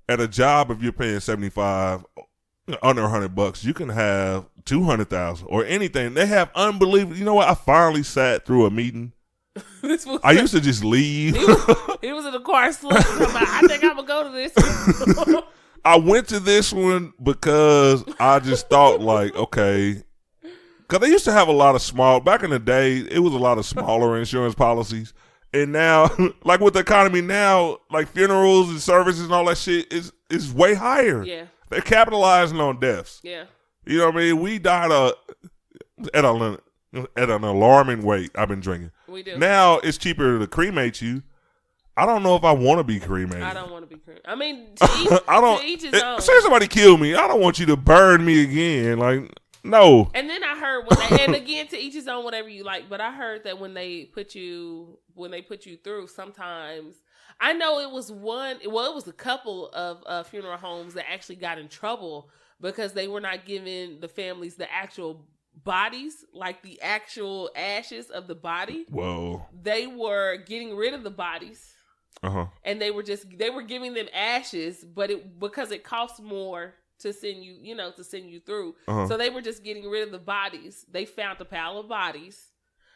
At a job, if you're paying $75, under $100, you can have $200,000 or anything. They have unbelievable. You know what? I finally sat through a meeting. I used to just leave. He was in the car sleeping. I think I'm gonna go to this. I went to this one because I just thought, like, okay, because they used to have a lot of small. Back in the day, it was a lot of smaller insurance policies, and now, like with the economy now, like funerals and services and all that shit is way higher. Yeah, they're capitalizing on deaths. Yeah, you know what I mean. We died at an alarming rate. I've been drinking. We do. Now it's cheaper to cremate you. I don't know if I want to be cremated. I don't want to be cremated. I mean, to each his own. Say somebody kill me, I don't want you to burn me again. Like, no. And then I heard and again, to each his own, whatever you like. But I heard that when they put you through, sometimes I know it was it was a couple of funeral homes that actually got in trouble because they were not giving the families the actual bodies, like the actual ashes of the body. Whoa. They were getting rid of the bodies. Uh-huh. And they were giving them ashes, but because it costs more to send you through. Uh-huh. So they were just getting rid of the bodies. They found a pile of bodies.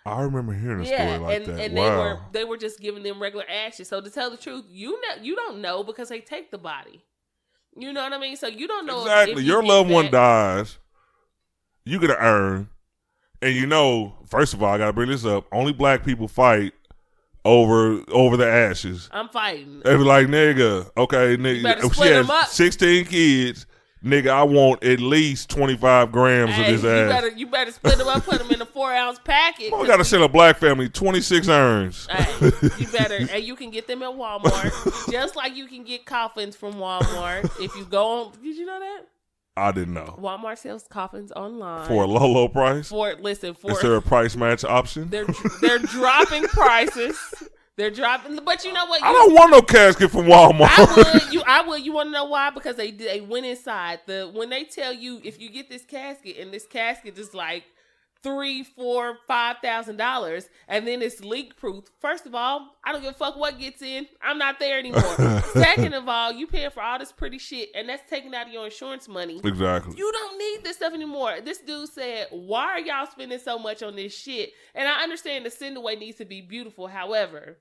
I remember hearing a story like that. And wow. they were just giving them regular ashes. So to tell the truth, you don't know because they take the body. You know what I mean? So you don't know exactly. Your loved one dies. You gonna earn, and first of all, I gotta bring this up. Only black people fight over the ashes. I'm fighting. They be like, nigga, okay, nigga, if she has 16 kids, nigga, I want at least 25 grams of this ass. You better split them up, put them in a 4-ounce packet. We gotta send a black family 26 urns. Hey, you better, and you can get them at Walmart, just like you can get coffins from Walmart. If you go on, did you know that? I didn't know. Walmart sells coffins online For a low price? Is there a price match option? They're dropping prices. They're dropping, but you know what? I don't want no casket from Walmart. I would. You want to know why? Because they went inside. When they tell you if you get this casket and this casket is like $3,000, $4,000, $5,000, and then it's leak proof. First of all, I don't give a fuck what gets in. I'm not there anymore. Second of all, you paying for all this pretty shit, and that's taking out of your insurance money. Exactly. You don't need this stuff anymore. This dude said, "Why are y'all spending so much on this shit?" And I understand the send away needs to be beautiful. However,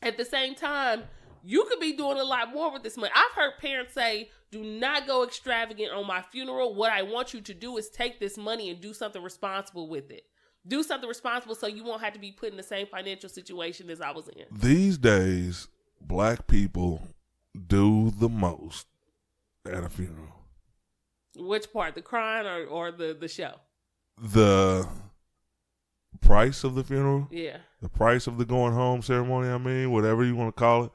at the same time, you could be doing a lot more with this money. I've heard parents say, do not go extravagant on my funeral. What I want you to do is take this money and do something responsible with it. Do something responsible so you won't have to be put in the same financial situation as I was in. These days, black people do the most at a funeral. Which part? The crying or the show? The price of the funeral? Yeah. The price of the going home ceremony, whatever you want to call it.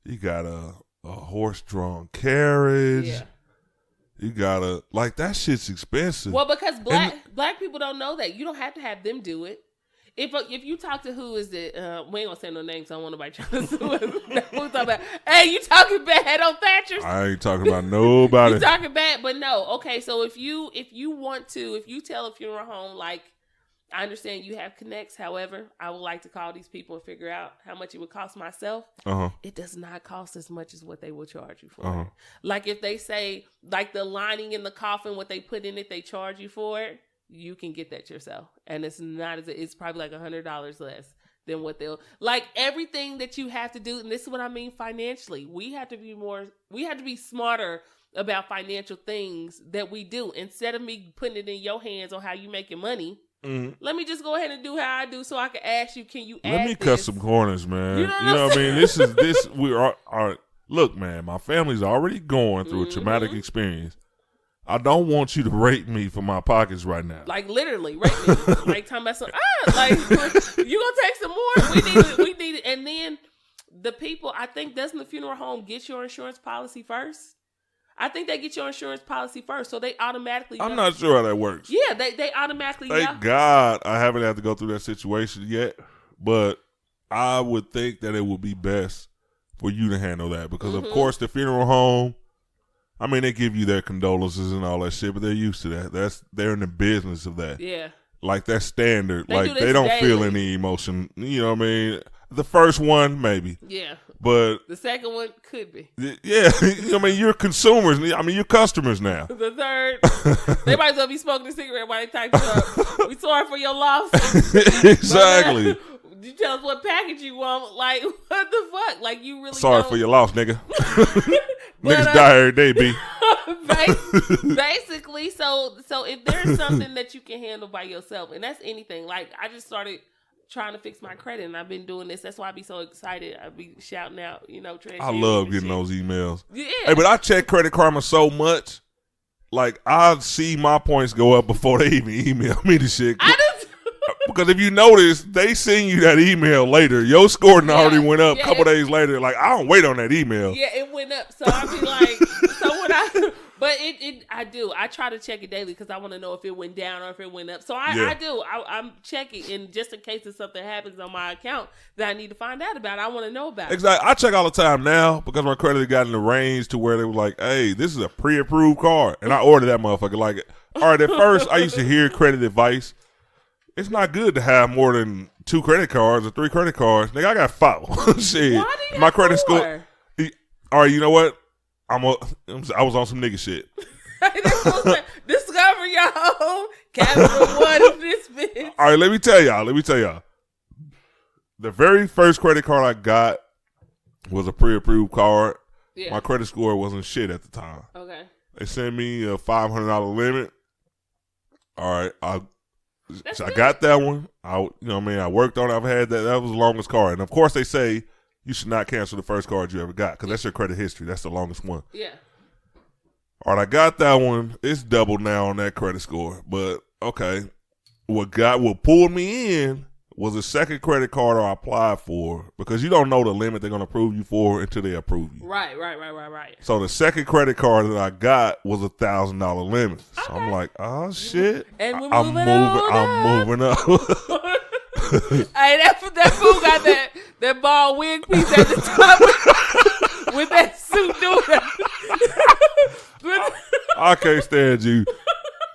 You got a horse-drawn carriage. Yeah. You got that shit's expensive. Well, because black people don't know that. You don't have to have them do it. If you talk to we ain't gonna say no names. I don't want nobody trying to sue us. We're talking about, hey, you talking bad on Thatchers? I ain't talking about nobody. You talking bad, but no. Okay, so if you tell a funeral home, like, I understand you have connects. However, I would like to call these people and figure out how much it would cost myself. It does not cost as much as what they will charge you for it. Like if they say, like the lining in the coffin, what they put in it, they charge you for it. You can get that yourself, and it's probably like $100 less than what they'll like. Everything that you have to do, and this is what I mean financially. We have to be smarter about financial things that we do. Instead of me putting it in your hands on how you making money. Let me just go ahead and do how I do, so I can ask you. Can you? Let me cut some corners, man. You know what I mean? This. We are. Look, man. My family's already going through a traumatic experience. I don't want you to rape me for my pockets right now. Like literally rape me. Like talking about some. Like you gonna take some more? We need it. And then the people. I think doesn't the funeral home get your insurance policy first? I think they get your insurance policy first, so they automatically know. I'm not sure how that works. Yeah, they automatically know. Thank God I haven't had to go through that situation yet, but I would think that it would be best for you to handle that because, of course, the funeral home, I mean, they give you their condolences and all that shit, but they're used to that. They're in the business of that. Yeah. Like, that's standard. They don't daily. feel any emotion. You know what I mean? The first one, maybe. Yeah. But the second one could be. Yeah. I mean, you're consumers. I mean, you're customers now. The third, they might as well be smoking a cigarette while they type you up. We sorry for your loss. Exactly. You tell us what package you want. Like, what the fuck? Like, you really sorry don't. For your loss, nigga. Niggas die every day, B. Basically, so if there's something that you can handle by yourself, and that's anything. Like, I just started trying to fix my credit, and I've been doing this. That's why I be so excited. I be shouting out, I love getting those emails. Yeah. Hey, but I check Credit Karma so much. Like, I see my points go up before they even email me the shit. I do. Because if you notice, they send you that email later. Your score already went up a couple days later. Like, I don't wait on that email. Yeah, it went up. So I be like, but I do. I try to check it daily because I want to know if it went down or if it went up. So I do. I'm checking, and just in case if something happens on my account that I need to find out about, I want to know about it. Exactly. I check all the time now because my credit got in the range to where they were like, hey, this is a pre-approved card. And I ordered that motherfucker. Like, all right, at first, I used to hear credit advice. It's not good to have more than 2 credit cards or 3 credit cards. Nigga, I got 4. Shit. Why do you my have credit 4? score. All right, you know what? I was on some nigga shit. Discover your own Capital One in this bitch. All right, let me tell y'all. The very first credit card I got was a pre-approved card. Yeah. My credit score wasn't shit at the time. Okay. They sent me a $500 limit. All right, I good. got that one. I worked on it. I've had that. That was the longest card. And of course they say you should not cancel the first card you ever got because that's your credit history. That's the longest one. Yeah. All right, I got that one. It's doubled now on that credit score. But okay, what pulled me in was the second credit card I applied for, because you don't know the limit they're going to approve you for until they approve you. Right. So the second credit card that I got was $1,000 limit. So I'm like, oh shit. And we're I'm moving up. Hey, that fool got that ball wig piece at the top with that suit doing that. I can't stand you.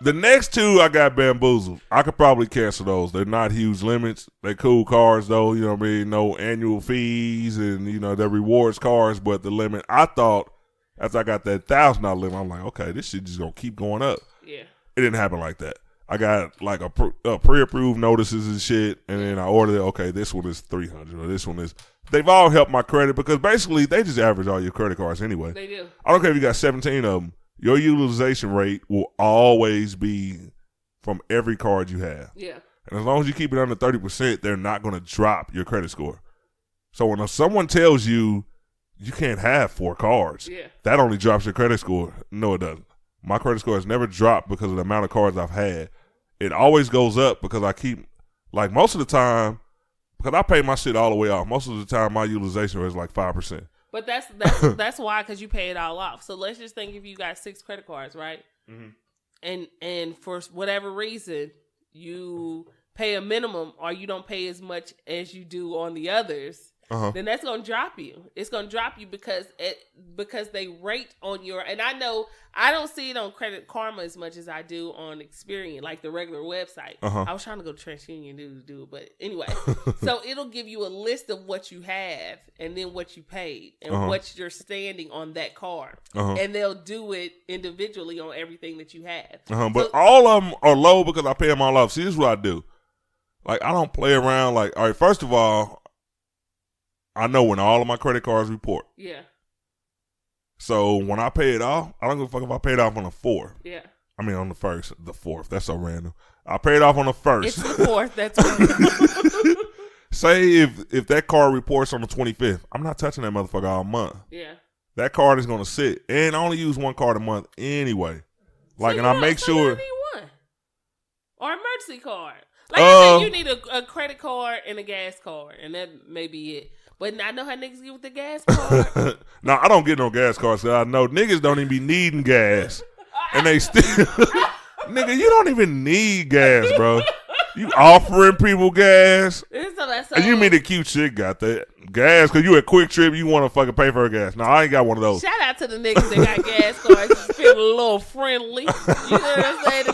The next two I got bamboozled. I could probably cancel those. They're not huge limits. They cool cards though, you know what I mean? No annual fees and they're rewards cards, but the limit, I thought after I got that $1,000 limit, I'm like, okay, this shit just gonna keep going up. Yeah. It didn't happen like that. I got like a pre-approved notices and shit, and then I ordered it. Okay, this one is $300, or this one is. They've all helped my credit because basically they just average all your credit cards anyway. They do. I don't care if you got 17 of them. Your utilization rate will always be from every card you have. Yeah. And as long as you keep it under 30%, they're not going to drop your credit score. So when someone tells you you can't have 4 cards, that only drops your credit score. No, it doesn't. My credit score has never dropped because of the amount of cards I've had. It always goes up because I keep, like most of the time, because I pay my shit all the way off. Most of the time, my utilization rate is like 5%. But that's why, because you pay it all off. So let's just think if you got 6 credit cards, right? Mm-hmm. And for whatever reason, you pay a minimum or you don't pay as much as you do on the others, then that's going to drop you. It's going to drop you because they rate on your, and I know I don't see it on Credit Karma as much as I do on Experian, like the regular website. I was trying to go to TransUnion to do it, but anyway. So it'll give you a list of what you have and then what you paid and what you're standing on that card. And they'll do it individually on everything that you have. But all of them are low because I pay them all off. See, this is what I do. Like, I don't play around. Like, all right, first of all, I know when all of my credit cards report. Yeah. So when I pay it off, I don't give a fuck if I pay it off on the 4th. Yeah. I mean on the 1st, the 4th. That's so random. I pay it off on the 1st. It's the 4th. That's right. Say if that card reports on the 25th, I'm not touching that motherfucker all month. Yeah. That card is gonna sit, and I only use one card a month anyway. Like, so and I make sure. You need one or emergency card. Like I said, you need a credit card and a gas card, and that may be it. But I know how niggas get with the gas card. No, I don't get no gas cards. I know niggas don't even be needing gas. And they still... Nigga, you don't even need gas, bro. You offering people gas. And you mean the cute chick got that gas because you at Quick Trip, you want to fucking pay for her gas. No, I ain't got one of those. Shout out to the niggas that got gas cards. Just feel a little friendly. You know what I'm saying?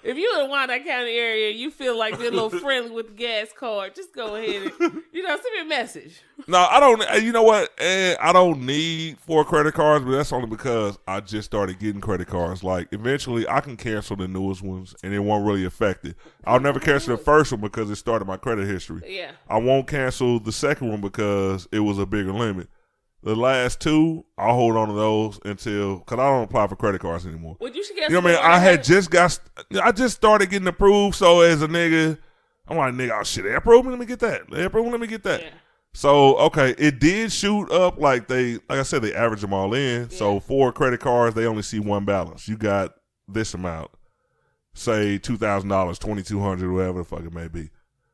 If you in the Wyandotte County area, you feel like they're a little friendly with the gas card, just go ahead and, send me a message. No, I don't. You know what? I don't need 4 credit cards, but that's only because I just started getting credit cards. Like, eventually, I can cancel the newest ones, and it won't really affect it. I'll never cancel the first one because it started my credit history. Yeah. I won't cancel the second one because it was a bigger limit. The last 2, I'll hold on to those until, because I don't apply for credit cards anymore. Well, you should get. You know what I mean? I just started getting approved. So as a nigga, I'm like, nigga, oh shit, they approved me. Let me get that. They approved me. Let me get that. Yeah. So okay, it did shoot up. Like I said, they average them all in. Yeah. So 4 credit cards, they only see one balance. You got this amount, say $2,000, $2,200, whatever the fuck it may be.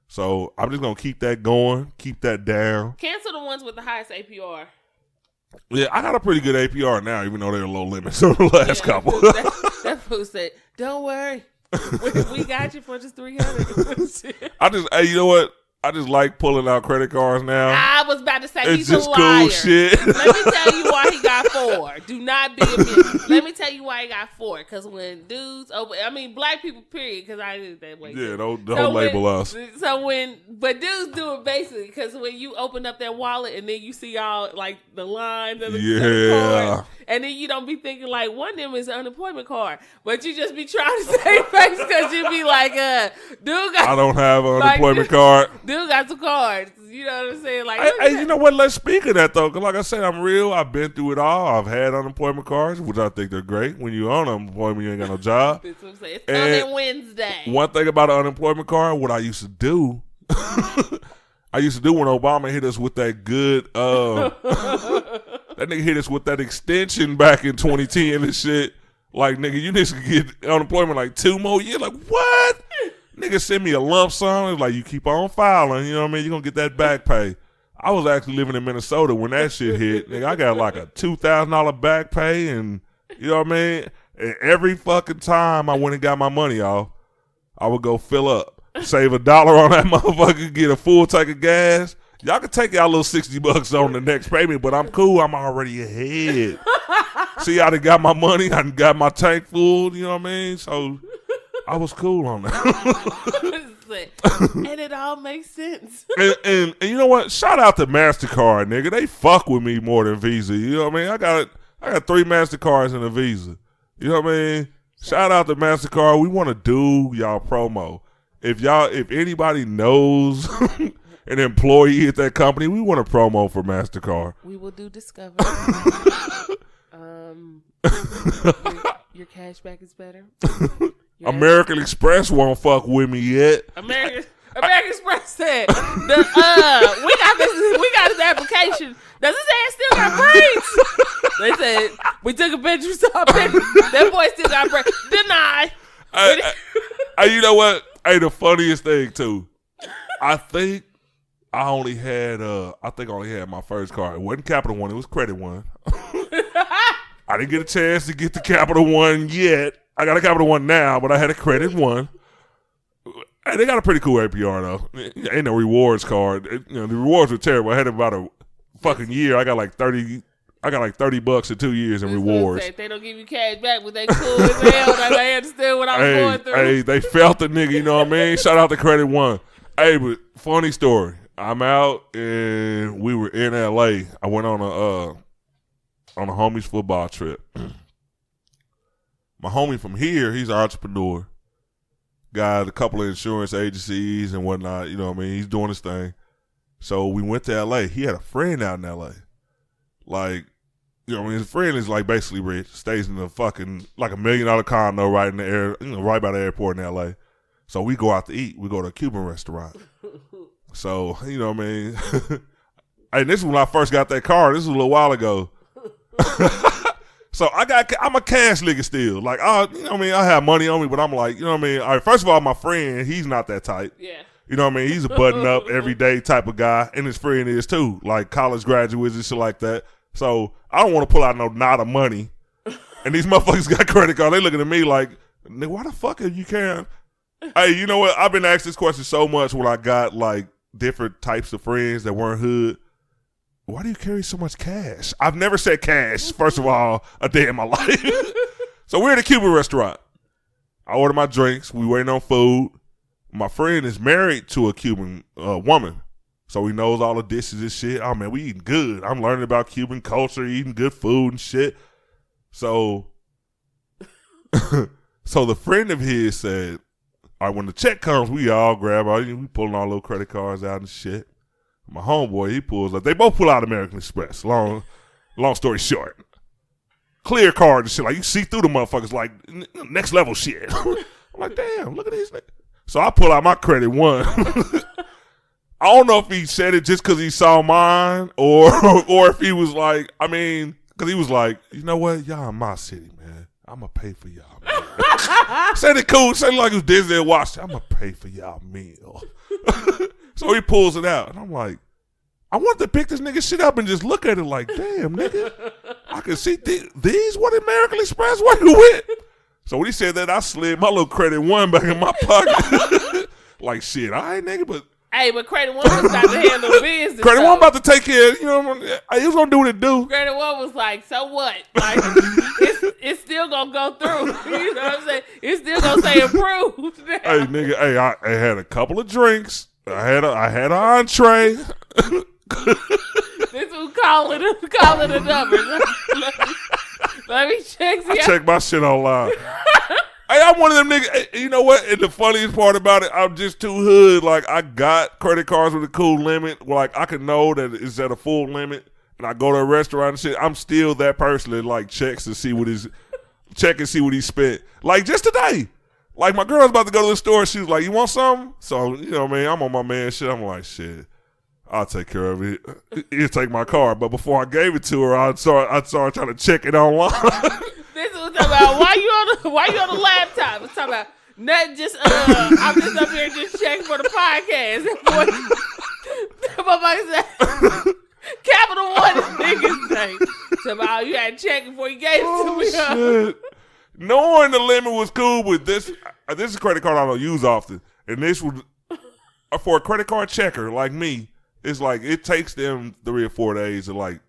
So I'm just gonna keep that going, keep that down. Cancel the ones with the highest APR. Yeah, I got a pretty good APR now, even though they're low limits on the last couple. that fool said, "Don't worry, we got you for just $300." You know what? I just like pulling out credit cards now. I was about to say it's he's a liar. Cool shit. Let me tell you why he got 4. Do not be a bitch. Let me tell you why he got 4. Because when dudes black people, period, because I did that way. Yeah, don't label us. But dudes do it basically because when you open up that wallet and then you see all like the lines of the cards, and then you don't be thinking like one of them is an unemployment card, but you just be trying to save face because you be like, dude got. I don't have an unemployment card. Dude got 2 cards. You know what I'm saying? Like, hey, you know what? Let's speak of that though, because like I said, I'm real. I've been through it all. I've had unemployment cards, which I think they're great. When you on unemployment, you ain't got no job. That's what I'm saying. It's coming Wednesday. One thing about an unemployment card, what I used to do. I used to do when Obama hit us with that good that nigga hit us with that extension back in 2010 and shit. Like, nigga, you niggas could get unemployment like 2 more years. Like, what? Nigga send me a lump sum. It's like, you keep on filing, you know what I mean? You're going to get that back pay. I was actually living in Minnesota when that shit hit. Nigga, I got like a $2,000 back pay, and you know what I mean? And every fucking time I went and got my money off, I would go fill up, save $1 on that motherfucker, get a full tank of gas. Y'all can take y'all little $60 on the next payment, but I'm cool. I'm already ahead. See, I done got my money. I done got my tank full, you know what I mean? So I was cool on that. And it all makes sense. and you know what? Shout out to MasterCard, nigga. They fuck with me more than Visa. You know what I mean? I got 3 MasterCards and a Visa. You know what I mean? Shout out to MasterCard. We want to do y'all promo. If anybody knows an employee at that company, we want a promo for MasterCard. We will do Discover. Your cashback is better. American Express won't fuck with me yet. American Express said, we got this application. Does his ass still got brains? They said, we took a picture, saw a picture. That boy still got brains. Deny. You know what? Hey, the funniest thing too, I think I only had my first card. It wasn't Capital One, it was Credit One. I didn't get a chance to get the Capital One yet. I got a Capital One now, but I had a Credit One. Hey, they got a pretty cool APR though. Ain't no rewards card. The rewards were terrible. I had it about a fucking year. I got like $30 in 2 years in rewards. Say, if they don't give you cash back, but they cool as hell. They understood what I was going through. Hey, they felt the nigga. You know what I mean? Shout out to Credit One. Hey, but funny story. I'm out and we were in LA. I went on a homies football trip. My homie from here, he's an entrepreneur. Got a couple of insurance agencies and whatnot. You know what I mean? He's doing his thing. So we went to LA. He had a friend out in LA. Like, you know what I mean? His friend is like basically rich. Stays in the fucking, like $1 million condo right in the air, right by the airport in LA. So we go out to eat. We go to a Cuban restaurant. So, you know what I mean? Hey, this is when I first got that car. This was a little while ago. So I'm a cash nigga still. Like, you know what I mean? I have money on me, but I'm like, you know what I mean? All right, first of all, my friend, he's not that type. Yeah. You know what I mean? He's a button up everyday type of guy, and his friend is too, like college graduates and shit like that. So I don't want to pull out no knot of money. And these motherfuckers got credit card. They looking at me like, nigga, why the fuck are you carrying? Hey, you know what? I've been asked this question so much when I got like different types of friends that weren't hood. Why do you carry so much cash? I've never said cash, first of all, a day in my life. So we're at a Cuban restaurant. I order my drinks. We waiting on food. My friend is married to a Cuban woman. So he knows all the dishes and shit. Oh, man, we eating good. I'm learning about Cuban culture, eating good food and shit. So, so the friend of his said, all right, when the check comes, we all grab we pulling our little credit cards out and shit. My homeboy, he pulls up. They both pull out American Express. Long story short. Clear card and shit. Like, you see through the motherfuckers like next level shit. I'm like, damn, look at these niggas. So I pull out my Credit One. I don't know if he said it just because he saw mine or if he was like, I mean, because he was like, you know what? Y'all in my city, man. I'm going to pay for y'all, man. Said it cool. Said it like it was Disney and Washington. I'm going to pay for y'all meal. So he pulls it out. And I'm like, I want to pick this nigga shit up and just look at it like, damn, nigga. I can see these what American Express? Where you with? So when he said that, I slid my little Credit One back in my pocket. Like, shit, all right, nigga, but. Hey, but Credit One was about to handle business. Credit One about to take care of, you know, he was going to do what it do. Credit One was like, so what? Like, it's still going to go through. You know what I'm saying? It's still going to say approved. Hey, nigga, hey, I had a couple of drinks. I had an entree. This who calling the number. Let me check. I check my shit online. Hey, I'm one of them niggas. You know what? And the funniest part about it, I'm just too hood. Like, I got credit cards with a cool limit. Like, I can know that it's at a full limit. And I go to a restaurant and shit. I'm still that person that, like, checks and see what he spent. Like, just today. Like, my girl's about to go to the store. She was like, you want something? So, you know what I mean? I'm on my man shit. I'm like, shit, I'll take care of it. He'll take my card. But before I gave it to her, I started trying to check it online. This was talking about why you on the laptop. It's talking about Not just I'm just up here just checking for the podcast. Capital One niggas say. So you had to check before you gave it to me. Shit. Knowing the limit was cool with this. This is a credit card I don't use often, and this was for a credit card checker like me. It's like it takes them 3 or 4 days to like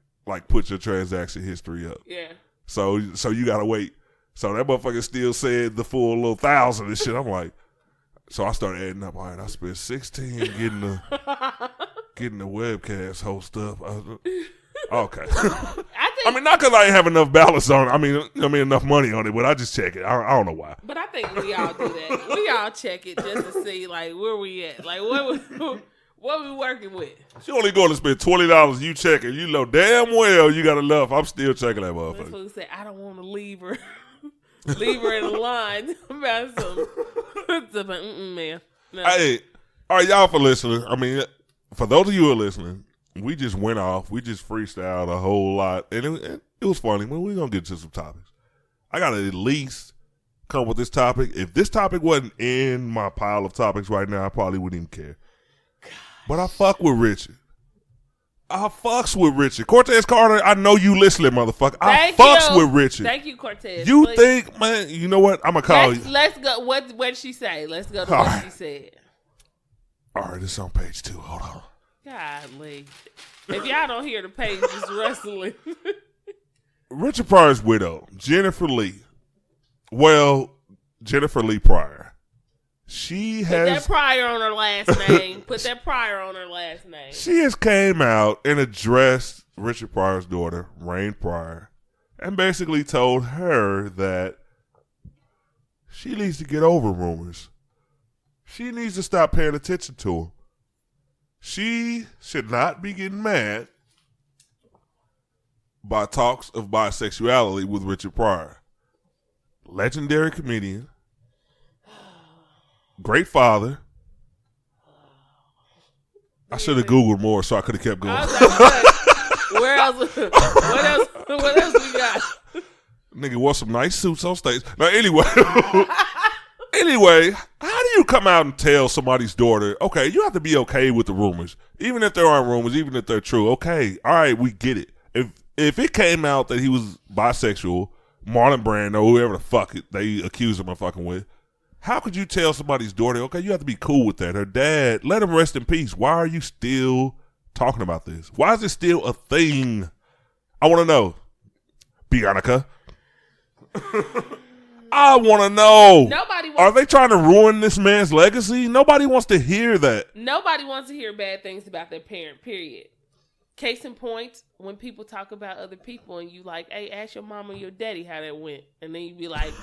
put your transaction history up. Yeah. So you gotta wait. So that motherfucker still said the full little 1,000 and shit. I'm like, so I started adding up. All right, I spent 16 getting the webcast host up. Okay. I mean, not because I ain't have enough balance on it. I mean enough money on it, but I just check it. I don't know why. But I think we all do that. We all check it just to see like where we at, like what we working with. She only going to spend $20. You check it. You know damn well you got enough. I'm still checking that motherfucker. That's say I don't want to leave her. Leave her in the line about some man. No. Hey, all right, y'all for listening. I mean, for those of you who are listening, we just went off. We just freestyled a whole lot, and it was funny. Well, we're gonna get to some topics. I gotta at least come with this topic. If this topic wasn't in my pile of topics right now, I probably wouldn't even care. Gosh. But I fuck with Richard. I fucks with Richard. Cortez Carter, I know you listening, motherfucker. I fucks with Richard. Thank you, Cortez. You think, man, you know what? I'm going to call you. Let's go. What did she say? Let's go to what she said. All right, it's on page 2. Hold on. Golly. If y'all don't hear the page, just wrestling. Richard Pryor's widow, Jennifer Lee. Well, Jennifer Lee Pryor. She has... Put that Pryor on her last name. Put that Pryor on her last name. She has came out and addressed Richard Pryor's daughter, Rain Pryor, and basically told her that she needs to get over rumors. She needs to stop paying attention to them. She should not be getting mad by talks of bisexuality with Richard Pryor. Legendary comedian. Great father. I should have Googled more so I could have kept going. Where else? What else we got? Nigga wore some nice suits on stage. Now, anyway. Anyway, how do you come out and tell somebody's daughter, okay, you have to be okay with the rumors. Even if there aren't rumors, even if they're true. Okay, all right, we get it. If it came out that he was bisexual, Marlon Brando, whoever the fuck they accuse him of fucking with, how could you tell somebody's daughter, okay, you have to be cool with that? Her dad, let him rest in peace. Why are you still talking about this? Why is it still a thing? I want to know. Bianca. I want to know. Are they trying to ruin this man's legacy? Nobody wants to hear that. Nobody wants to hear bad things about their parent, period. Case in point, when people talk about other people and you like, hey, ask your mama and your daddy how that went. And then you be like,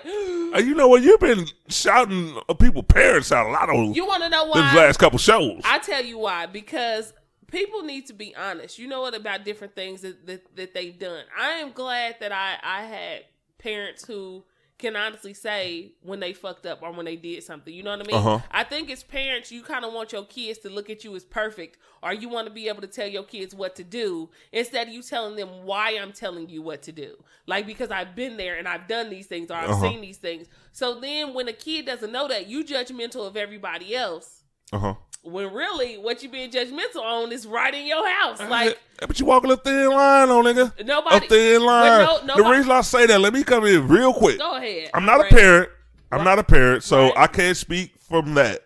you know what? You've been shouting people's parents out a lot on you want to know why? These last couple shows. I tell you why. Because people need to be honest. You know what about different things that they've done. I am glad that I had parents who can honestly say when they fucked up or when they did something. You know what I mean? Uh-huh. I think as parents, you kind of want your kids to look at you as perfect, or you want to be able to tell your kids what to do instead of you telling them why I'm telling you what to do. Like, because I've been there and I've done these things or I've seen these things. So then when a kid doesn't know that, you judgmental of everybody else. Uh-huh. When really, what you being judgmental on is right in your house. Like, but you walking a thin line on, nigga. Nobody. A thin line. The reason I say that, let me come in real quick. Go ahead. I'm not a parent. I'm not a parent, so I can't speak from that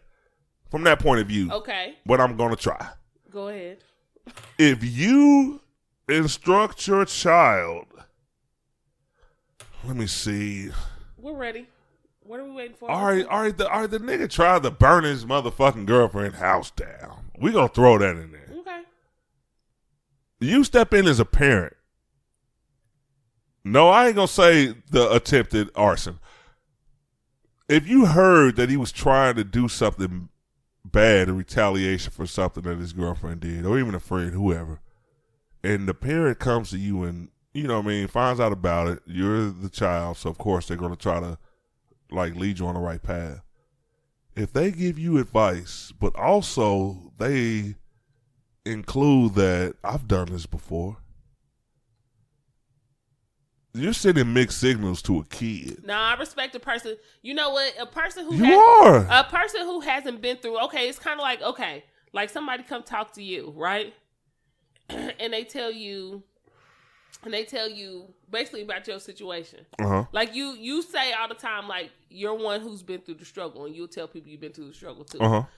point of view. Okay. But I'm going to try. Go ahead. If you instruct your child, let me see. We're ready. What are we waiting for? All right. The nigga tried to burn his motherfucking girlfriend's house down. We gonna throw that in there. Okay. You step in as a parent. No, I ain't gonna say the attempted arson. If you heard that he was trying to do something bad in retaliation for something that his girlfriend did, or even a friend, whoever, and the parent comes to you and, you know what I mean, finds out about it, you're the child, so of course they're gonna try to lead you on the right path. If they give you advice, but also they include that I've done this before, You're sending mixed signals to a kid. No, I respect a person. You know what? A person who a person who hasn't been through. Okay, it's kind of like somebody come talk to you, right? And they tell you basically about your situation. Like you say all the time, like you're one who's been through the struggle, and you'll tell people you've been through the struggle too. I'm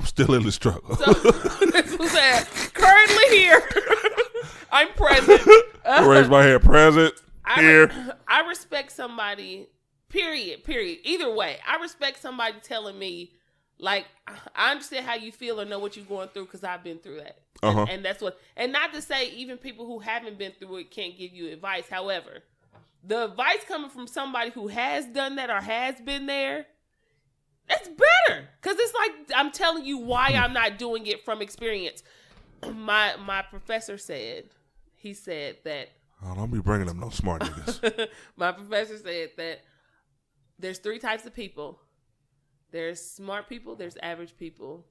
still in the struggle. So this was that. Currently here, I'm present. Raise my hand, present. I respect somebody, period. Either way, I respect somebody telling me, like, I understand how you feel or know what you're going through because I've been through that. And that's what, and not to say even people who haven't been through it can't give you advice. However, the advice coming from somebody who has done that or has been there, that's better. Because it's like, I'm telling you why I'm not doing it from experience. My professor said, he said that, oh, don't be bringing up no smart niggas. My professor said that there's 3 types of people. There's smart people, there's average people,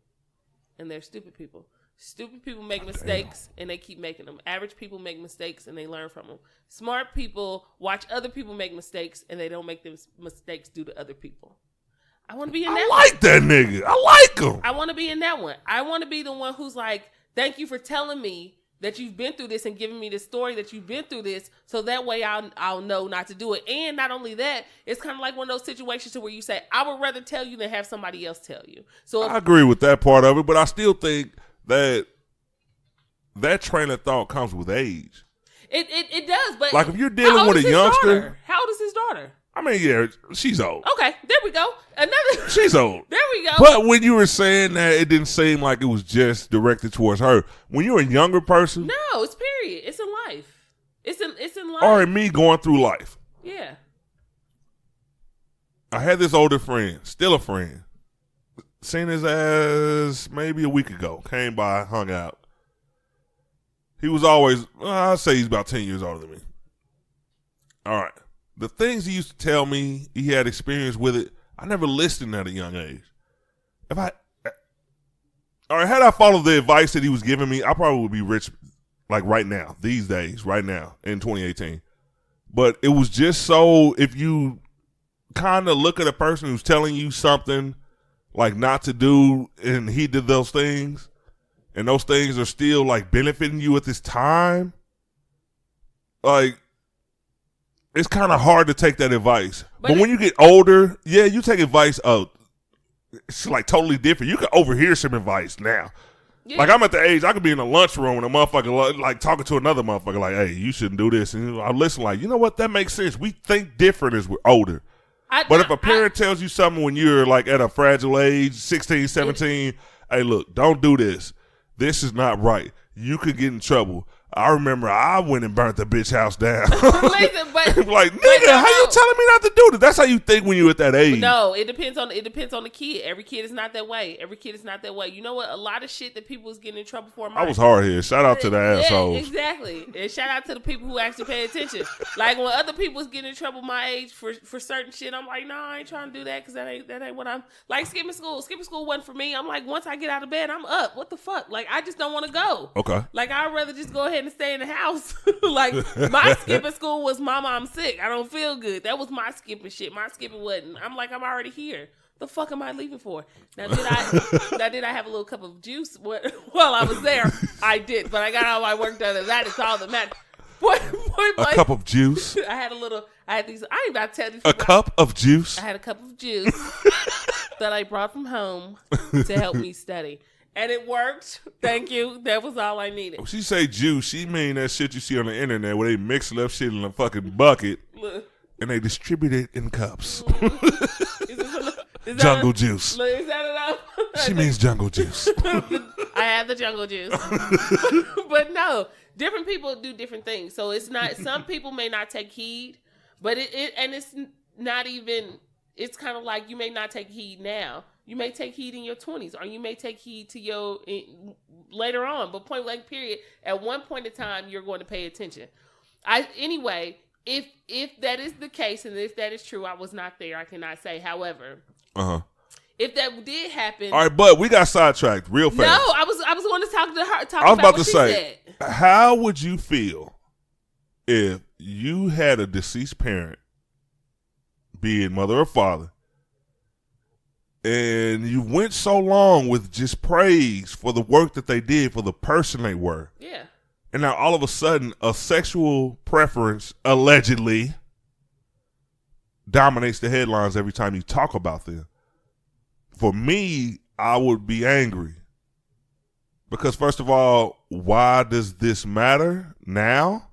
and there's stupid people. Stupid people make mistakes and they keep making them. Average people make mistakes and they learn from them. Smart people watch other people make mistakes and they don't make them mistakes due to other people. I want to be in that one. I like that nigga. I like him. I want to be in that one. I want to be the one who's like, thank you for telling me that you've been through this and giving me the story that you've been through this, so that way I'll know not to do it. And not only that, it's kind of like one of those situations where you say, I would rather tell you than have somebody else tell you. So I agree with that part of it, but I still think that train of thought comes with age. It does, but like if you're dealing with a youngster. Daughter? How old is his daughter? I mean, yeah, she's old. Okay, there we go. She's old. There we go. But when you were saying that, it didn't seem like it was just directed towards her. When you're a younger person, no, it's period. It's in life. It's in life. Or in me going through life. Yeah. I had this older friend, still a friend. Seen his ass maybe a week ago. Came by, hung out. He was always, I'd say he's about 10 years older than me. All right. The things he used to tell me, he had experience with it, I never listened at a young age. Had I followed the advice that he was giving me, I probably would be rich like right now, these days, right now, in 2018. But it was just so, if you kind of look at a person who's telling you something like not to do, and he did those things, and those things are still like benefiting you at this time, like, it's kind of hard to take that advice. But when you get older, yeah, you take advice. It's like totally different. You can overhear some advice now. Yeah. Like I'm at the age I could be in a lunchroom and a motherfucker like talking to another motherfucker like, hey, you shouldn't do this. And I listen like, you know what? That makes sense. We think different as we're older. But if a parent tells you something when you're like at a fragile age, 16, 17, hey, look, don't do this. This is not right. You could get in trouble. I remember I went and burnt the bitch house down. Listen, but like, nigga, how you telling me not to do this? That's how you think when you're at that age. No, it depends on the kid. Every kid is not that way. You know what? A lot of shit that people was getting in trouble for. I was hard here. Shout out to the assholes. Exactly. And shout out to the people who actually pay attention. Like when other people was getting in trouble my age for certain shit, I'm like, I ain't trying to do that because that ain't what I'm like. Skipping school wasn't for me. I'm like, once I get out of bed, I'm up. What the fuck? Like I just don't want to go. Okay. Like I'd rather just go ahead and stay in the house. Like my skipping school was mama, I'm sick. I don't feel good. That was my skipping shit. My skipping wasn't. I'm like, I'm already here. The fuck am I leaving for? Now did I have a little cup of juice while I was there? I did, but I got all my work done and that is all that matters. A cup of juice? I had these, I ain't about to tell these A cup of juice? I had a cup of juice that I brought from home to help me study. And it worked. Thank you. That was all I needed. When she say juice, she mean that shit you see on the internet where they mix up shit in a fucking bucket and they distribute it in cups. Jungle juice. Is that enough? She means jungle juice. I have the jungle juice. But no, different people do different things. So it's not, some people may not take heed, but it's not even, it's kind of like you may not take heed now. You may take heed in your 20s, or you may take heed to later on. But point blank period, at one point in time, you're going to pay attention. Anyway, if that is the case, and if that is true, I was not there. I cannot say. However, if that did happen, all right. But we got sidetracked real fast. No, I was going to talk to her. I was about to say, how would you feel if you had a deceased parent, be it mother or father, and you went so long with just praise for the work that they did, for the person they were. Yeah. And now all of a sudden, a sexual preference, allegedly, dominates the headlines every time you talk about them. For me, I would be angry. Because first of all, why does this matter now?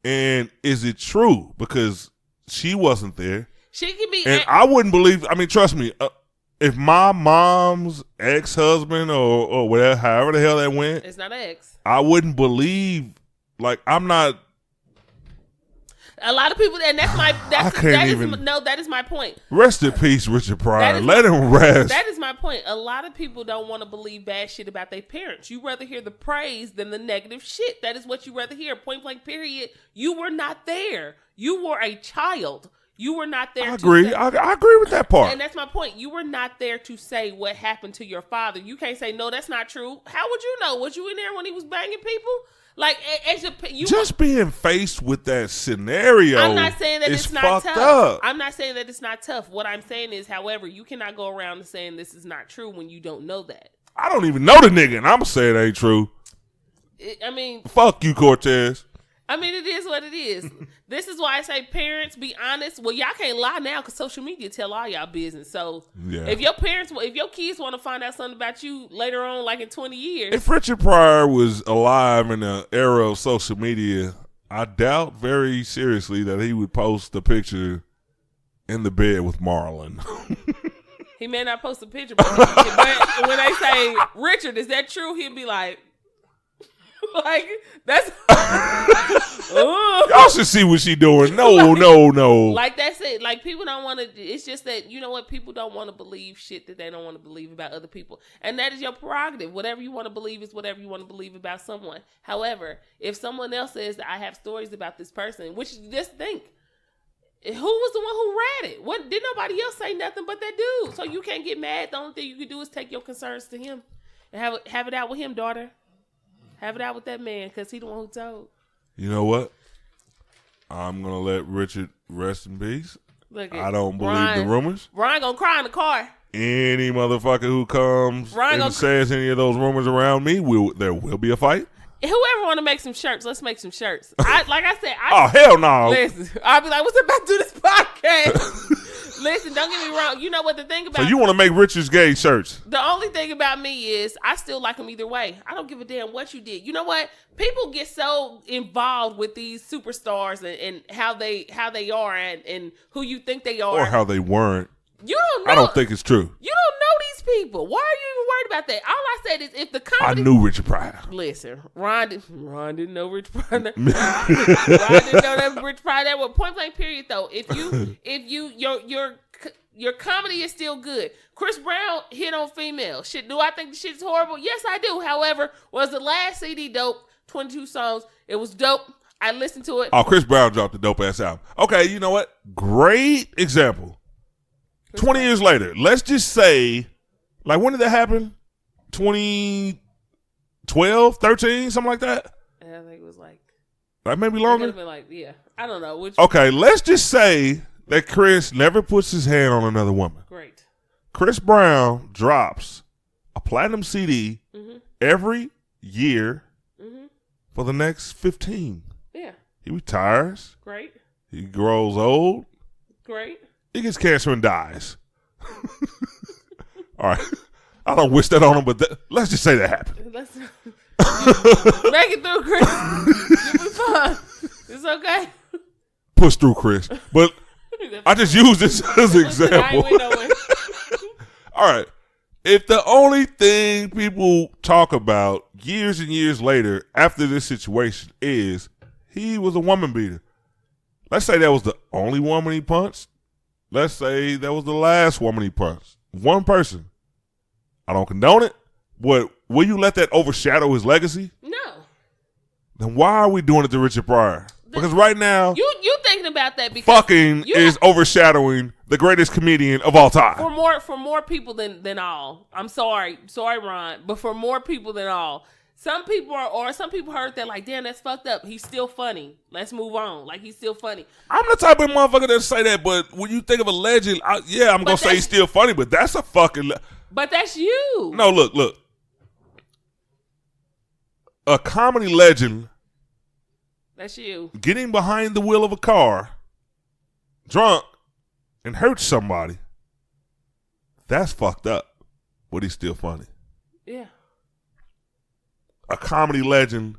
And is it true? Because she wasn't there. She can be. And I wouldn't believe, I mean, trust me, if my mom's ex-husband or whatever, however the hell that went. It's not ex. I wouldn't believe, like, I'm not. A lot of people, and that's my, that is my point. Rest in peace, Richard Pryor. Let him rest. That is my point. A lot of people don't want to believe bad shit about their parents. You rather hear the praise than the negative shit. That is what you rather hear. Point blank, period. You were not there. You were a child. You were not there. I agree. I agree with that part. And that's my point. You were not there to say what happened to your father. You can't say, no, that's not true. How would you know? Was you in there when he was banging people? Like, you just being faced with that scenario. I'm not saying that it's not tough. Up. I'm not saying that it's not tough. What I'm saying is, however, you cannot go around saying this is not true when you don't know that. I don't even know the nigga, and I'm going to say it ain't true. Fuck you, Cortez. I mean, it is what it is. This is why I say parents, be honest. Well, y'all can't lie now because social media tell all y'all business. So if your kids want to find out something about you later on, like in 20 years. If Richard Pryor was alive in the era of social media, I doubt very seriously that he would post a picture in the bed with Marlon. He may not post a picture, but when they say, Richard, is that true? He'll be like, that's y'all should see what she doing. No. Like that's it. Like people don't want to. It's just that you know what, people don't want to believe shit that they don't want to believe about other people, and that is your prerogative. Whatever you want to believe is whatever you want to believe about someone. However, if someone else says that I have stories about this person, which just think, who was the one who read it? What did nobody else say nothing but that dude? So you can't get mad. The only thing you can do is take your concerns to him and have it out with him, daughter. Have it out with that man, because he the one who told. You know what? I'm going to let Richard rest in peace. I don't believe the rumors. Ryan going to cry in the car. Any motherfucker who comes and says any of those rumors around me, there will be a fight. Whoever want to make some shirts, let's make some shirts. Like I said. Oh, hell no. Listen, I'll be like, what's about to do this podcast? Listen, don't get me wrong. You know what the thing about... So you want to make Richard's gay shirts? The only thing about me is I still like him either way. I don't give a damn what you did. You know what? People get so involved with these superstars and how they are and who you think they are. Or how they weren't. You don't know. I don't think it's true. You don't know these people. Why are you even worried about that? All I said is if the comedy... I knew Richard Pryor. Listen, Ron didn't know Richard Pryor. Ron didn't know that Richard Pryor. That was point blank period though. Your comedy is still good. Chris Brown hit on females. Shit, do I think the shit's horrible? Yes, I do. However, was the last CD dope? 22 songs. It was dope. I listened to it. Oh, Chris Brown dropped a dope ass album. Okay, you know what? Great example. 20 years later, let's just say, like, when did that happen? 2012, 13, something like that? I think it was like maybe longer? It could have been like, yeah. I don't know. Okay, let's just say that Chris never puts his hand on another woman. Great. Chris Brown drops a platinum CD every year for the next 15. Yeah. He retires. Great. He grows old. Great. He gets cancer and dies. All right. I don't wish that on him, but let's just say that happened. Make it through, Chris. You'll be fine. It's okay. Push through, Chris. But I just use this as an example. All right. If the only thing people talk about years and years later after this situation is he was a woman beater. Let's say that was the only woman he punched. Let's say that was the last woman he punched. One person. I don't condone it, but will you let that overshadow his legacy? No. Then why are we doing it to Richard Pryor? Because right now, you thinking about that because fucking is overshadowing the greatest comedian of all time. For more people than all. I'm sorry, Ron, but for more people than all. Some people heard that like, damn, that's fucked up. He's still funny. Let's move on. Like, he's still funny. I'm the type of motherfucker that say that, but when you think of a legend, I'm going to say he's still funny, but that's a fucking... But that's you. No, look. A comedy legend... That's you. Getting behind the wheel of a car, drunk, and hurt somebody, that's fucked up, but he's still funny. Yeah. A comedy legend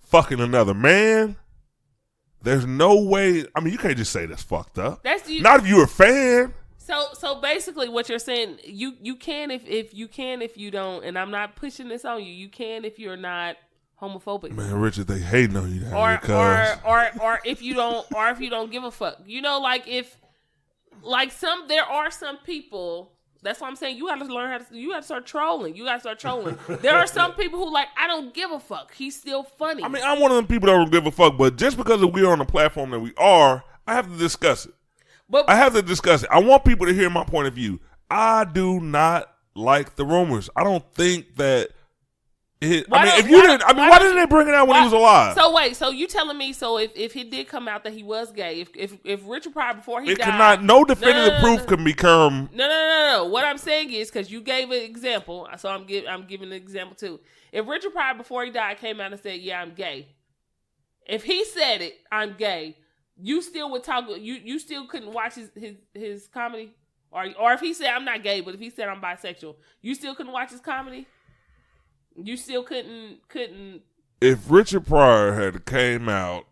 fucking another man, there's no way. I mean, you can't just say that's fucked up. That's you. Not if you're a fan. So basically, what you're saying, you can if you don't, and I'm not pushing this on you. You can if you're not homophobic. Man, Richard, they hating on you down or here, if you don't give a fuck. You know, like there are some people. That's why I'm saying you got to learn you got to start trolling. There are some people who like, I don't give a fuck. He's still funny. I mean, I'm one of them people that don't give a fuck, but just because we're on the platform that we are, I have to discuss it. I want people to hear my point of view. I do not like the rumors. I don't think that why didn't they bring it out when he was alive? So wait, so you telling me, so if he did come out that he was gay, if Richard Pryor before he died, no definitive proof can become. No. What I'm saying is, because you gave an example, so I'm giving an example too. If Richard Pryor before he died came out and said, "Yeah, I'm gay," if he said it, "I'm gay," you still would talk. You still couldn't watch his comedy, or if he said, "I'm not gay," but if he said, "I'm bisexual," you still couldn't watch his comedy. You still couldn't. If Richard Pryor had came out,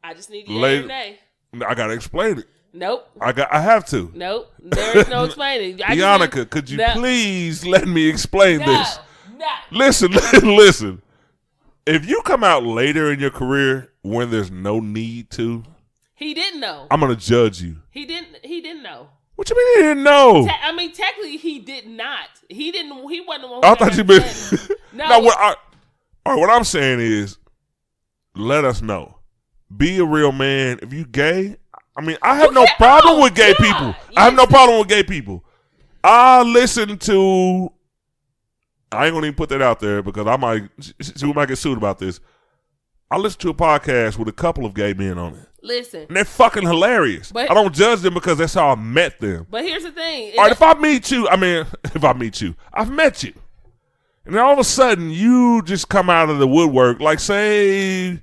I just need you to nay. I gotta explain it. Nope. I have to. Nope. There is no explaining. Bionica, could you please let me explain this? No. Listen. If you come out later in your career when there's no need to, he didn't know. I'm gonna judge you. He didn't know. What you mean he didn't know? Technically, he did not. He didn't. He wasn't the one. I thought you been. No. What I'm saying is, let us know. Be a real man. If you gay, I mean, I have no problem with gay people. I have no problem with gay people. I listen to. I ain't gonna even put that out there because we might get sued about this. I listen to a podcast with a couple of gay men on it. Listen. And they're fucking hilarious. But I don't judge them because that's how I met them. But here's the thing. All right, if I meet you, I've met you. And then all of a sudden, you just come out of the woodwork, like say,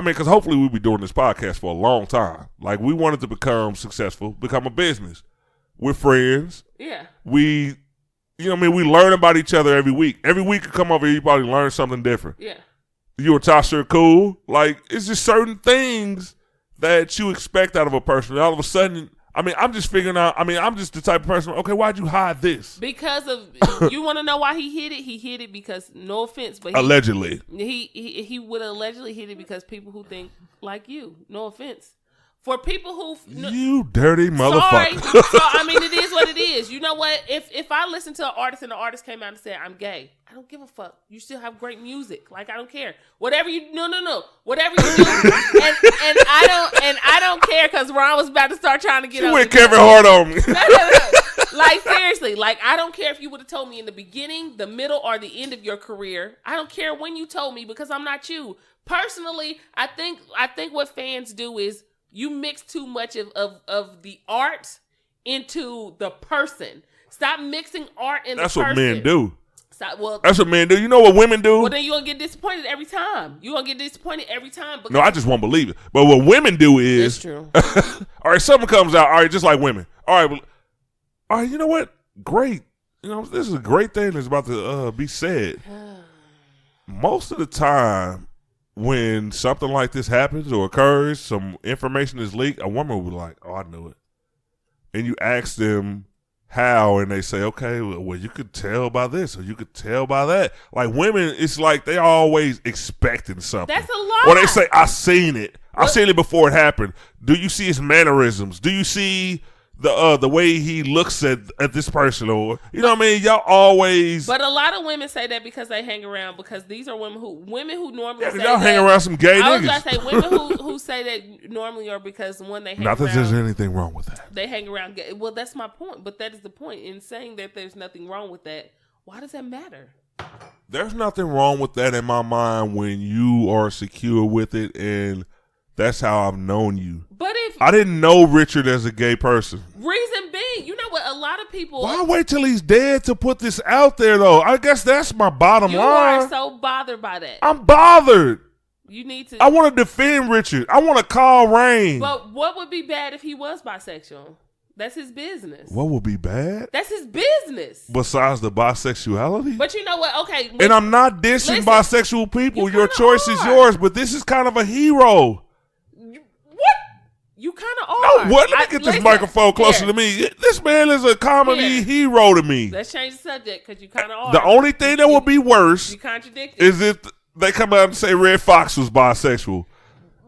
because hopefully we'll be doing this podcast for a long time. Like, we wanted to become successful, become a business. We're friends. Yeah. We learn about each other every week. Every week you come over here, you probably learn something different. Yeah. You and Tasha are cool. Like, it's just certain things that you expect out of a person. And all of a sudden, I'm just figuring out, I'm just the type of person, okay, why'd you hide this? Because of, you want to know why he hid it? He hid it because, no offense, but allegedly. He would allegedly hid it because people who think like you, no offense. For people who... You dirty motherfucker. Sorry. So, it is what it is. You know what? If I listen to an artist and the artist came out and said, I'm gay, I don't give a fuck. You still have great music. Like, I don't care. Whatever you... No. Whatever you do. and I don't care because Ron was about to start trying to get on. You went Kevin Hart on me. No. Like, seriously. Like, I don't care if you would have told me in the beginning, the middle, or the end of your career. I don't care when you told me because I'm not you. Personally, I think what fans do is you mix too much of the art into the person. Stop mixing art and That's the person. What men do. Stop, that's what men do. You know what women do? Well, then you're going to get disappointed every time. No, I just won't believe it. But what women do is... That's true. All right, something comes out. All right, just like women. All right, you know what? Great. This is a great thing that's about to be said. Most of the time, when something like this happens or occurs, some information is leaked, a woman will be like, oh, I knew it. And you ask them how, and they say, okay, well, you could tell by this or you could tell by that. Like, women, it's like they always expecting something. That's a lot. Or they say, I seen it. I seen it before it happened. Do you see his mannerisms? Do you see the way he looks at this person? Or, you know what I mean? Y'all always... But a lot of women say that because they hang around, because these are women who normally say y'all hang around some gay niggas. I was going to say, women who say that normally are because when they hang around... Not that there's anything wrong with that. They hang around gay. Well, that's my point. But that is the point. In saying that there's nothing wrong with that, why does that matter? There's nothing wrong with that in my mind when you are secure with it, and that's how I've known you. But if I didn't know Richard as a gay person. Reason being, you know what? A lot of people. Why wait till he's dead to put this out there, though? I guess that's my bottom you line. are so bothered by that. I'm bothered. You need to. I want to defend Richard. I want to call Rain. But what would be bad if he was bisexual? That's his business. What would be bad? That's his business. Besides the bisexuality? But you know what? Okay. And I'm not dissing bisexual people. You Your kinda choice is are. yours, but this is kind of a hero. What? You kind of are. No, what? Let me get this listen, microphone closer here. to me. This man is a comedy Here. hero to me. Let's change the subject because you kind of are. The only thing that would be worse You contradicted. is if they come out and say Red Fox was bisexual.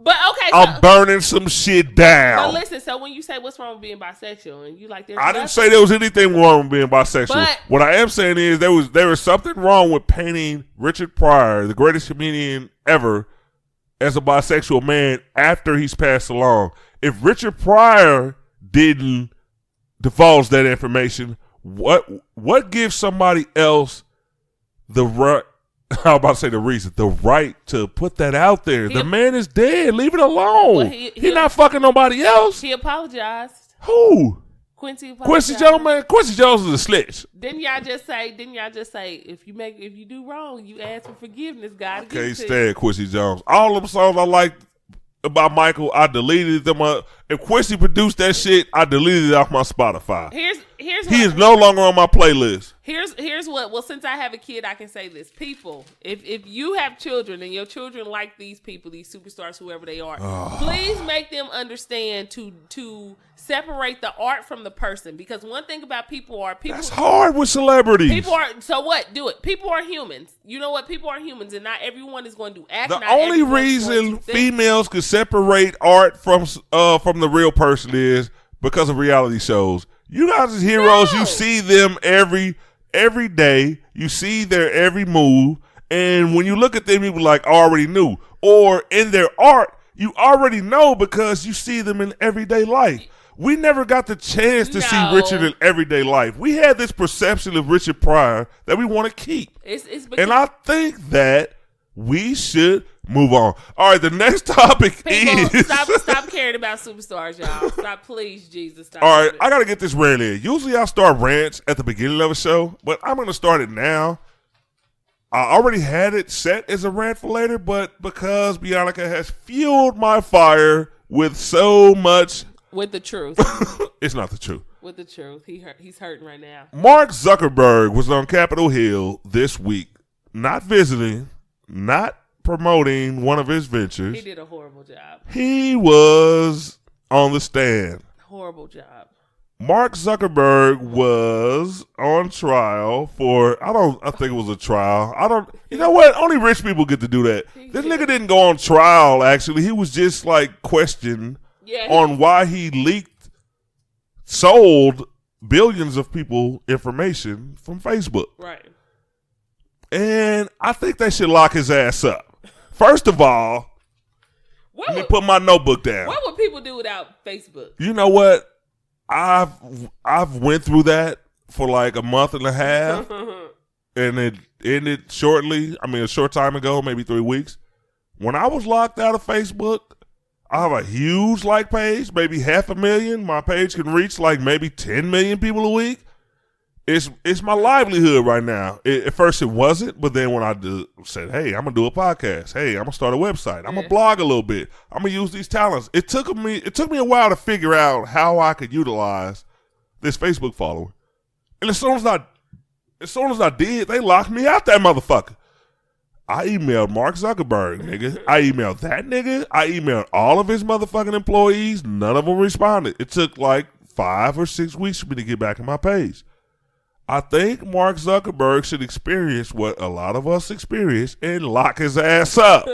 But okay. I'm burning some shit down. But listen, so when you say what's wrong with being bisexual, and you like there's I didn't nothing- say there was anything wrong with being bisexual. But- What I am saying is there was something wrong with painting Richard Pryor, the greatest comedian ever, as a bisexual man after he's passed along. If Richard Pryor didn't divulge that information, what gives somebody else the right? I'm about to say the reason, the right to put that out there. The man is dead. Leave it alone. Well, He's not fucking nobody else. He apologized. Who? Quincy apologized. Quincy Jones, man. Quincy Jones is a snitch. Didn't y'all just say if you do wrong, you ask for forgiveness, God? Can't stand Quincy Jones. All them songs I liked about Michael, I deleted them. If Quincy produced that shit, I deleted it off my Spotify. Here's He is no longer on my playlist. Here's what. Well, since I have a kid, I can say this. People, if you have children and your children like these people, these superstars, whoever they are, please make them understand to separate the art from the person. Because one thing about people. That's hard with celebrities. People are, so what? Do it. People are humans. You know what? People are humans, and not everyone is going to act. The not only everyone is going reason to think. females could separate art from the real person is because of reality shows. You guys as heroes, No. you see them every day. You see their every move, and when you look at them, you be like, already knew. Or in their art, you already know because you see them in everyday life. We never got the chance to see No. Richard in everyday life. We had this perception of Richard Pryor that we want to keep. It's And I think that we should move on. All right, the next topic people is... stop caring about superstars, y'all. Stop, please, Jesus. Stop. All right, doing it. I got to get this rant in. Usually I start rants at the beginning of a show, but I'm going to start it now. I already had it set as a rant for later, but because Bianca has fueled my fire with so much... With the truth. It's not the truth. With the truth. He's hurting right now. Mark Zuckerberg was on Capitol Hill this week, not visiting, not promoting one of his ventures. He did a horrible job. He was on the stand. Horrible job. Mark Zuckerberg was on trial for, I think it was a trial. You know what? Only rich people get to do that. This nigga didn't go on trial, actually. He was just like questioned on why he sold billions of people information from Facebook. Right. And I think they should lock his ass up. First of all, let me put my notebook down. What would people do without Facebook? You know what? I've went through that for like a month and a half, and it ended shortly. I mean, a short time ago, maybe 3 weeks. When I was locked out of Facebook, I have a huge like page, maybe 500,000. My page can reach like maybe 10 million people a week. It's my livelihood right now. At first it wasn't, but then when I said, hey, I'm going to do a podcast. Hey, I'm going to start a website. I'm going to blog a little bit. I'm going to use these talents. It took me a while to figure out how I could utilize this Facebook following. And as soon as I did, they locked me out that motherfucker. I emailed Mark Zuckerberg, nigga. I emailed that nigga. I emailed all of his motherfucking employees. None of them responded. It took like 5 or 6 weeks for me to get back on my page. I think Mark Zuckerberg should experience what a lot of us experience and lock his ass up.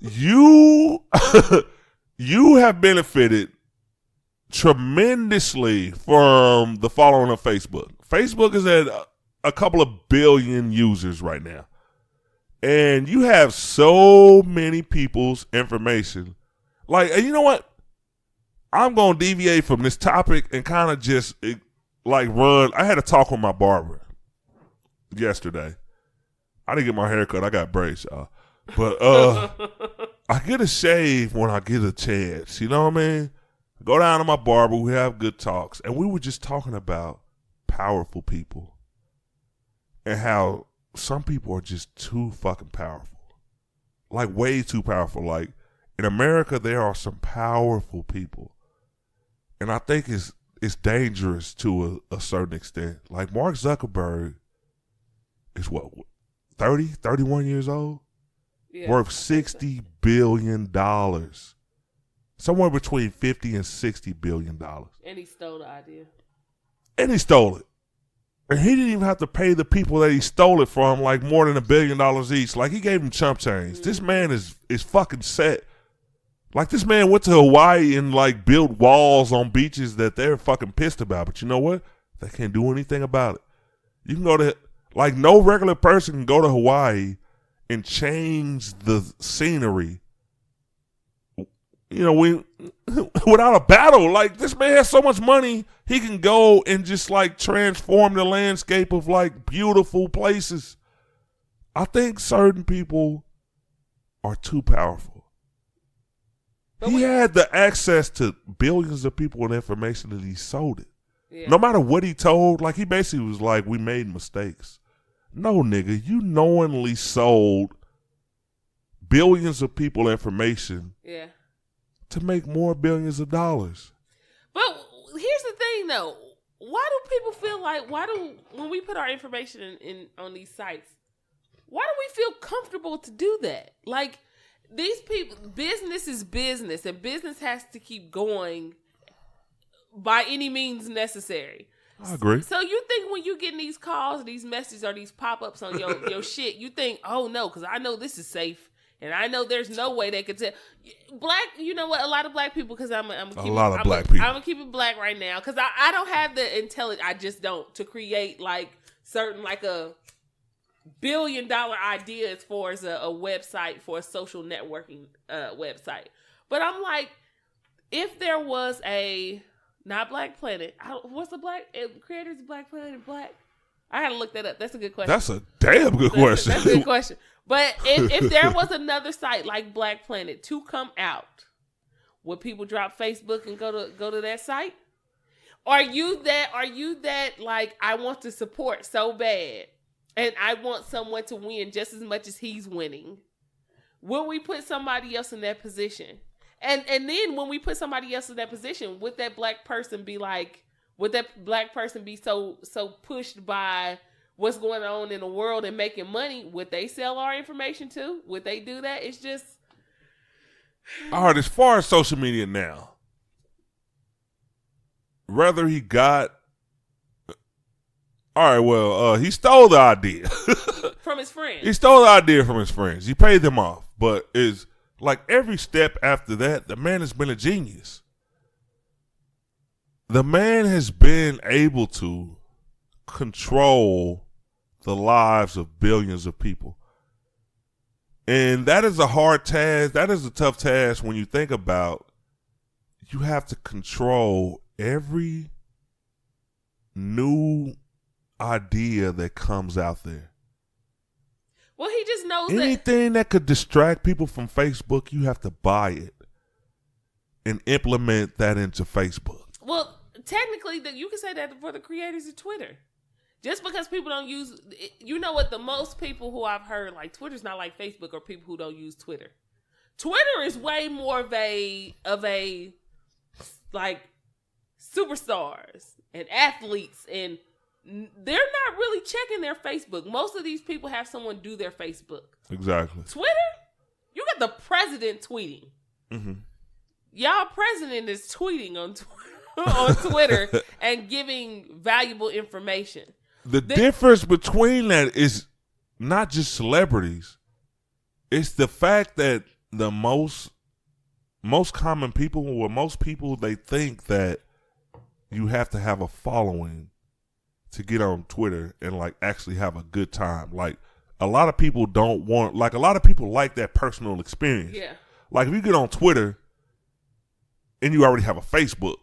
You have benefited tremendously from the following of Facebook. Facebook is at a couple of billion users right now. And you have so many people's information. Like, and you know what? I'm going to deviate from this topic and kind of just... I had a talk with my barber yesterday. I didn't get my hair cut. I got braids, y'all. But I get a shave when I get a chance. You know what I mean? I go down to my barber. We have good talks. And we were just talking about powerful people and how some people are just too fucking powerful. Like, way too powerful. Like, in America, there are some powerful people. And I think it's dangerous to a certain extent. Like, Mark Zuckerberg is what, 30, 31 years old? Yeah, worth $60 billion. Somewhere between $50 and $60 billion. And he stole the idea. And he stole it. And he didn't even have to pay the people that he stole it from like more than $1 billion each. Like, he gave them chump change. Mm-hmm. This man is fucking set. Like, this man went to Hawaii and like built walls on beaches that they're fucking pissed about. But you know what? They can't do anything about it. You can go to, like, no regular person can go to Hawaii and change the scenery, you know, without a battle. Like, this man has so much money, he can go and just like transform the landscape of like beautiful places. I think certain people are too powerful. He had the access to billions of people and information that he sold it. Yeah. No matter what he told, like, he basically was like, we made mistakes. No, nigga, you knowingly sold billions of people information to make more billions of dollars. But here's the thing, though. Why do people feel like, when we put our information in on these sites, why do we feel comfortable to do that? Like, these people, business is business, and business has to keep going by any means necessary. I agree. So you think when you getting these calls, these messages, or these pop-ups on your shit, you think, oh no, because I know this is safe, and I know there's no way they could tell. Black, you know what? A lot of black people, because I'm gonna keep it black right now, because I don't have the intelligence. I just don't, to create like certain, like a $1 billion idea as far as a website for a social networking website. But I'm like, if there was a not Black Planet, what's the creators of Black Planet Black? I gotta look that up. That's a good question. That's a damn good question. That's a good question. But if there was another site like Black Planet to come out, would people drop Facebook and go to that site? Are you that like, I want to support so bad, and I want someone to win just as much as he's winning? Will we put somebody else in that position? And then when we put somebody else in that position, would that black person be like, would that black person be so pushed by what's going on in the world and making money? Would they sell our information too? Would they do that? It's just... All right, as far as social media now, whether he got... All right, well, he stole the idea. From his friends. He stole the idea from his friends. He paid them off, but is... Like, every step after that, the man has been a genius. The man has been able to control the lives of billions of people. And that is a hard task. That is a tough task when you think about, you have to control every new idea that comes out there. Well, he just knows anything that could distract people from Facebook, you have to buy it and implement that into Facebook. Well, technically, you can say that for the creators of Twitter. Just because people don't use, you know what, the most people who I've heard, like, Twitter's not like Facebook, or people who don't use Twitter. Twitter is way more of a like, superstars and athletes, and they're not really checking their Facebook. Most of these people have someone do their Facebook. Exactly. Twitter, you got the president tweeting. Mm-hmm. Y'all president is tweeting on Twitter and giving valuable information. The difference between that is not just celebrities. It's the fact that the most common people, or most people, they think that you have to have a following to get on Twitter and like actually have a good time. Like, a lot of people don't want, like, a lot of people like that personal experience. Yeah. Like, if you get on Twitter and you already have a Facebook,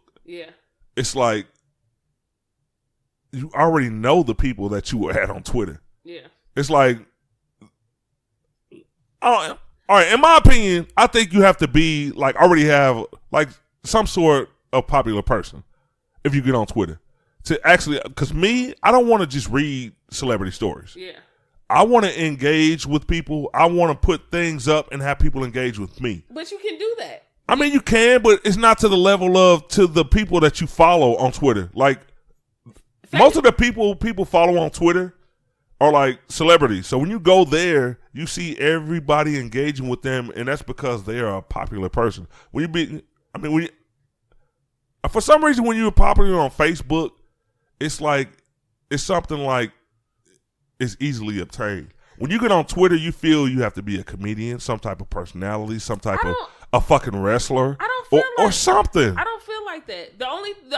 it's like you already know the people that you were at on Twitter. Yeah. It's like All right. In my opinion, I think you have to be like already have like some sort of popular person if you get on Twitter to actually. Because me, I don't want to just read celebrity stories. Yeah. I want to engage with people. I want to put things up and have people engage with me. But you can do that. I mean, you can, but it's not to the level of to the people that you follow on Twitter. Like most of the people follow on Twitter are like celebrities. So when you go there, you see everybody engaging with them, and that's because they are a popular person. For some reason, when you're popular on Facebook, it's something like it's easily obtained. When you get on Twitter, you feel you have to be a comedian, some type of personality, some type of a fucking wrestler, I don't feel or something. I don't feel like that. The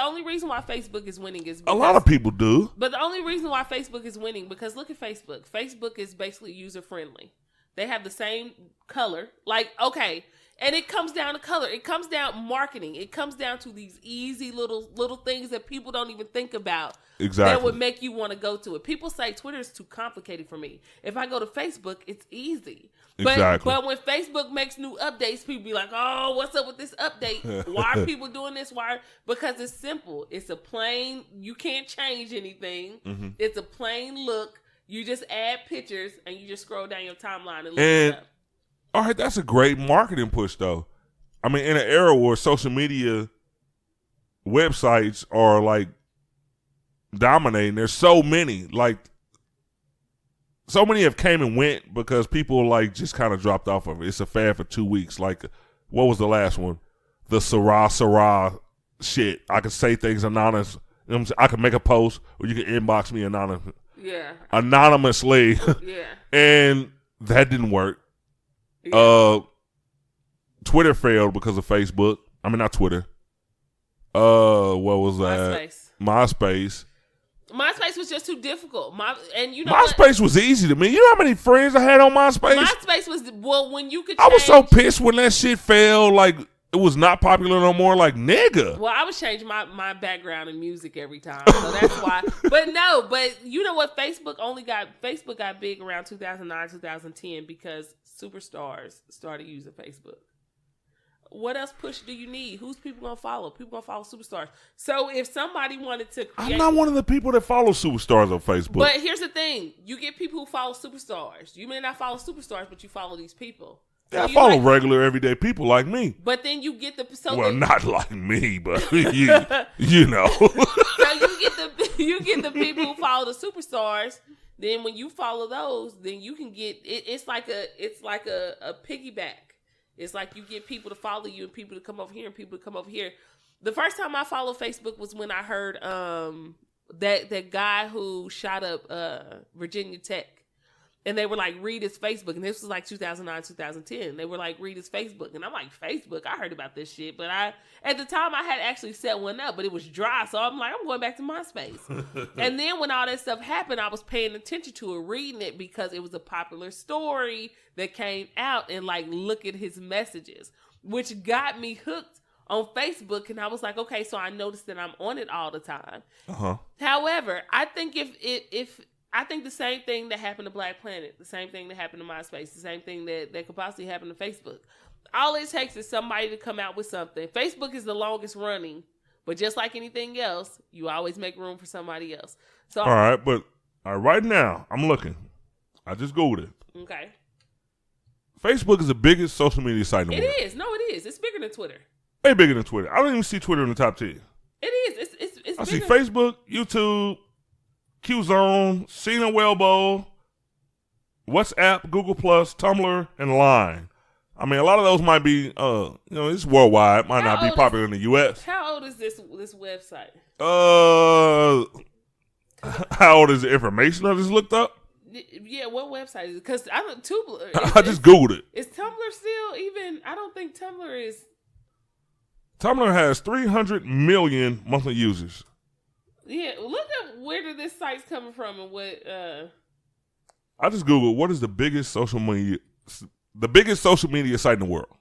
only reason why Facebook is winning is because, a lot of people do. But the only reason why Facebook is winning because look at Facebook. Facebook is basically user friendly. They have the same color. Like, okay. And it comes down to color. It comes down marketing. It comes down to these easy little things that people don't even think about. Exactly. That would make you want to go to it. People say Twitter is too complicated for me. If I go to Facebook, it's easy. Exactly. But when Facebook makes new updates, people be like, "Oh, what's up with this update? Why are people doing this? Why?" Because it's simple. It's a plain. You can't change anything. Mm-hmm. It's a plain look. You just add pictures and you just scroll down your timeline and look it up. All right, that's a great marketing push, though. I mean, in an era where social media websites are like dominating, there's so many. Like, so many have came and went because people like just kind of dropped off of it. It's a fad for 2 weeks. Like, what was the last one? The Sarah shit. I could say things anonymous. You know what I'm saying? I could make a post, or you can inbox me anonymously. Yeah. And that didn't work. Yeah. Twitter failed because of Facebook. I mean, not Twitter. What was that? MySpace. MySpace was just too difficult. MySpace was easy to me. You know how many friends I had on MySpace? MySpace was when you could. I was so pissed when that shit fell. Like it was not popular no more. Like nigga. Well, I was changing my background in music every time, so that's why. But you know what? Facebook got big around 2009, 2010 because superstars started using Facebook. What else push do you need? Who's people gonna follow? People gonna follow superstars. So if somebody wanted to I'm not one of the people that follow superstars on Facebook. But here's the thing. You get people who follow superstars. You may not follow superstars, but you follow these people. Yeah, I follow regular, everyday people like me. But then you get not like me, but you know. So you get the people who follow the superstars. Then when you follow those, then you can get it. It's like a piggyback. It's like you get people to follow you and people to come over here and people to come over here. The first time I followed Facebook was when I heard that guy who shot up Virginia Tech. And they were like, read his Facebook. And this was like 2009, 2010. They were like, read his Facebook. And I'm like, Facebook? I heard about this shit. But at the time, I had actually set one up, but it was dry. So I'm like, I'm going back to MySpace. And then when all that stuff happened, I was paying attention to it, reading it because it was a popular story that came out. And like, look at his messages, which got me hooked on Facebook. And I was like, okay, so I noticed that I'm on it all the time. Uh-huh. However, I think I think the same thing that happened to Black Planet, the same thing that happened to MySpace, the same thing that could possibly happen to Facebook. All it takes is somebody to come out with something. Facebook is the longest running, but just like anything else, you always make room for somebody else. So all right, but right now, I'm looking. I just Googled it. Okay. Facebook is the biggest social media site in the world. It is. No, it is. It's bigger than Twitter. Way bigger than Twitter. I don't even see Twitter in the top 10. It is. It's I bigger. see Facebook, YouTube, Qzone, Cena Wellbo, WhatsApp, Google Plus, Tumblr, and Line. I mean, a lot of those might be, it's worldwide. Might not be popular in the U.S. How old is this website? How old is the information I just looked up? Yeah, what website is it? Because Tumblr. I just Googled it. Is Tumblr still even? I don't think Tumblr is. Tumblr has 300 million monthly users. Yeah, look up where did this site's coming from and what. I just Googled what is the biggest social media site in the world.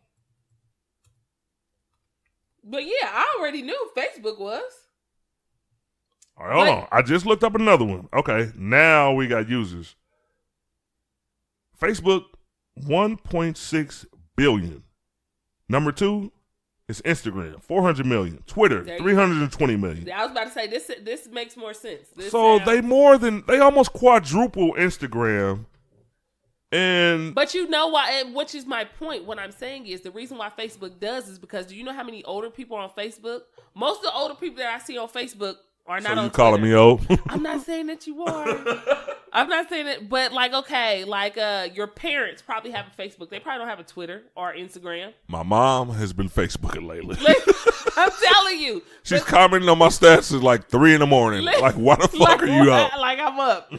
But yeah, I already knew Facebook was. All right, hold on. I just looked up another one. Okay, now we got users. Facebook, 1.6 billion. Number 2 is Instagram, 400 million. Twitter, 320 million. I was about to say this makes more sense. So they almost quadruple Instagram. But you know why, which is my point. What I'm saying is the reason why Facebook does is because do you know how many older people are on Facebook? Most of the older people that I see on Facebook are not on Twitter. So you calling me old? I'm not saying that you are. I'm not saying that, but your parents probably have a Facebook. They probably don't have a Twitter or Instagram. My mom has been Facebooking lately. I'm telling you. She's commenting on my stats at like 3 a.m. Like, why the fuck are you up? Like, I'm up.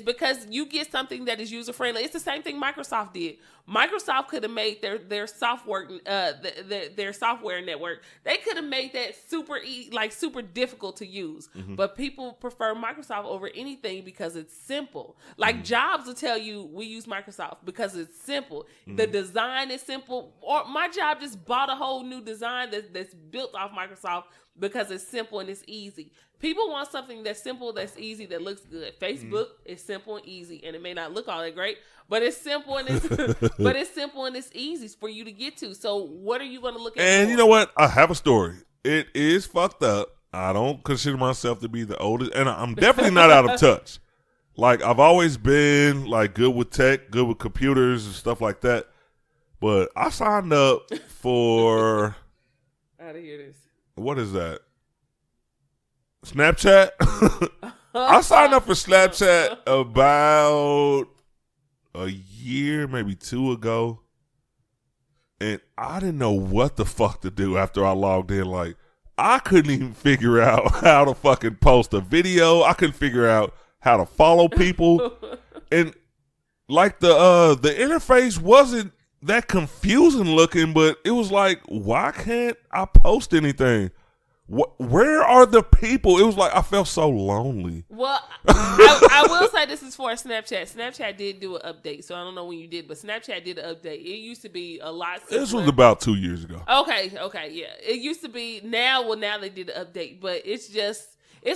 Because you get something that is user friendly. It's the same thing Microsoft did. Microsoft could have made their software their software network. They could have made that super difficult to use. Mm-hmm. But people prefer Microsoft over anything because it's simple. Like Jobs will tell you we use Microsoft because it's simple. Mm-hmm. The design is simple. Or my job just bought a whole new design that's built off Microsoft because it's simple and it's easy. People want something that's simple, that's easy, that looks good. Facebook is simple and easy, and it may not look all that great, but it's simple and it's easy for you to get to. So what are you going to look at? And you know what? I have a story. It is fucked up. I don't consider myself to be the oldest, and I'm definitely not out of touch. Like, I've always been like good with tech, good with computers and stuff like that. But I signed up for. I didn't hear this. What is that? Snapchat? I signed up for Snapchat about a year, maybe 2 ago. And I didn't know what the fuck to do after I logged in. Like, I couldn't even figure out how to fucking post a video. I couldn't figure out how to follow people. And like the interface wasn't that confusing looking, but it was like, why can't I post anything? Where are the people? It was like I felt so lonely. Well, I will say this is for Snapchat. Snapchat did do an update, so I don't know when you did, but Snapchat did an update. It used to be a lot simpler. This was about 2 years ago. Okay, yeah. It used to be now they did an update, but it's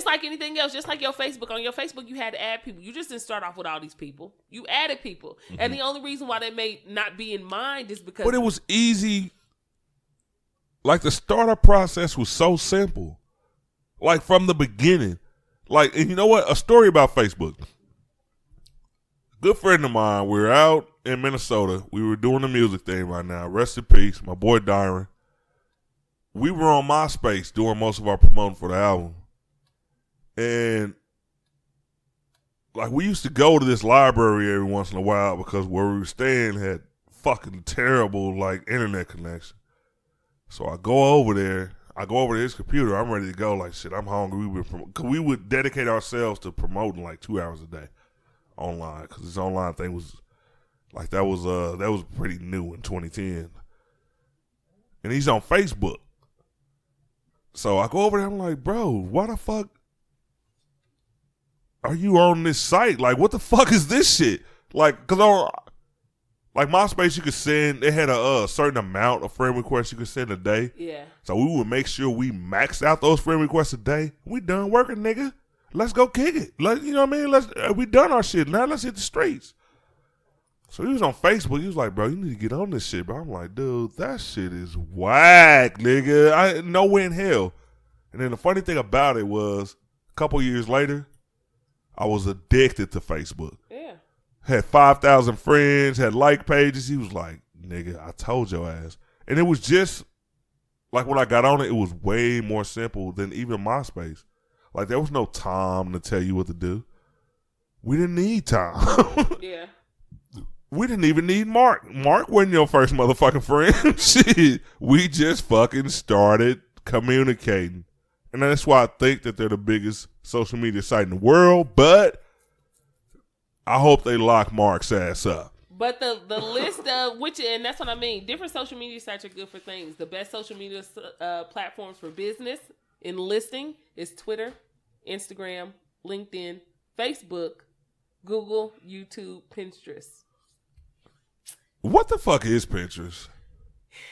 like anything else. Just like your Facebook. On your Facebook, you had to add people. You just didn't start off with all these people. You added people, and the only reason why they may not be in mind is because. But it was easy. Like, the startup process was so simple. Like, from the beginning. Like, and you know what? A story about Facebook. Good friend of mine, we were out in Minnesota. We were doing the music thing right now. Rest in peace, my boy Dyron. We were on MySpace doing most of our promoting for the album. And, like, we used to go to this library every once in a while because where we were staying had fucking terrible, like, internet connection. So I go over there. I go over to his computer. I'm ready to go. Like, shit, I'm hungry. We would dedicate ourselves to promoting like 2 hours a day online because this online thing was like that was pretty new in 2010. And he's on Facebook. So I go over there. I'm like, bro, why the fuck are you on this site? Like, what the fuck is this shit? Like, because like MySpace, you could send. They had a certain amount of friend requests you could send a day. Yeah. So we would make sure we maxed out those friend requests a day. We done working, nigga. Let's go kick it. You know what I mean? We done our shit. Now let's hit the streets. So he was on Facebook. He was like, bro, you need to get on this shit, bro. I'm like, dude, that shit is whack, nigga. Nowhere in hell. And then the funny thing about it was, a couple years later, I was addicted to Facebook. Yeah. Had 5,000 friends, had like pages. He was like, nigga, I told your ass. And it was just, like when I got on it, it was way more simple than even MySpace. Like, there was no Tom to tell you what to do. We didn't need Tom. Yeah. We didn't even need Mark. Mark wasn't your first motherfucking friend. Shit. We just fucking started communicating. And that's why I think that they're the biggest social media site in the world, but I hope they lock Mark's ass up. But the list of and that's what I mean. Different social media sites are good for things. The best social media platforms for business and listing is Twitter, Instagram, LinkedIn, Facebook, Google, YouTube, Pinterest. What the fuck is Pinterest?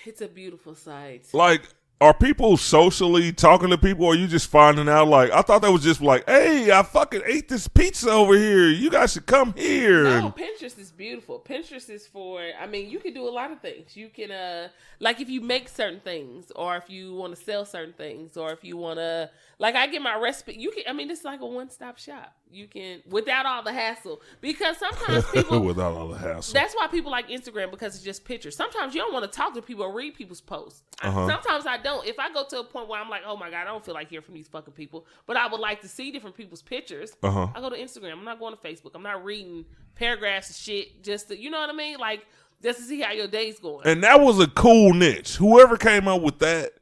It's a beautiful site. Like, are people socially talking to people, or are you just finding out? Like, I thought that was just like, hey, I fucking ate this pizza over here. You guys should come here. No, Pinterest is beautiful. Pinterest is for, I mean, you can do a lot of things. You can, like if you make certain things, or if you want to sell certain things, or if you want to, like I get my recipe. You can, I mean, it's like a one-stop shop. You can, without all the hassle. Because sometimes people, Without all the hassle. that's why people like Instagram, because it's just pictures. Sometimes you don't want to talk to people or read people's posts. Sometimes I don't. If I go to a point where I'm like, oh my God, I don't feel like hearing from these fucking people, but I would like to see different people's pictures, I go to Instagram. I'm not going to Facebook. I'm not reading paragraphs of shit just to, you know what I mean? Like, just to see how your day's going. And that was a cool niche. Whoever came up with that,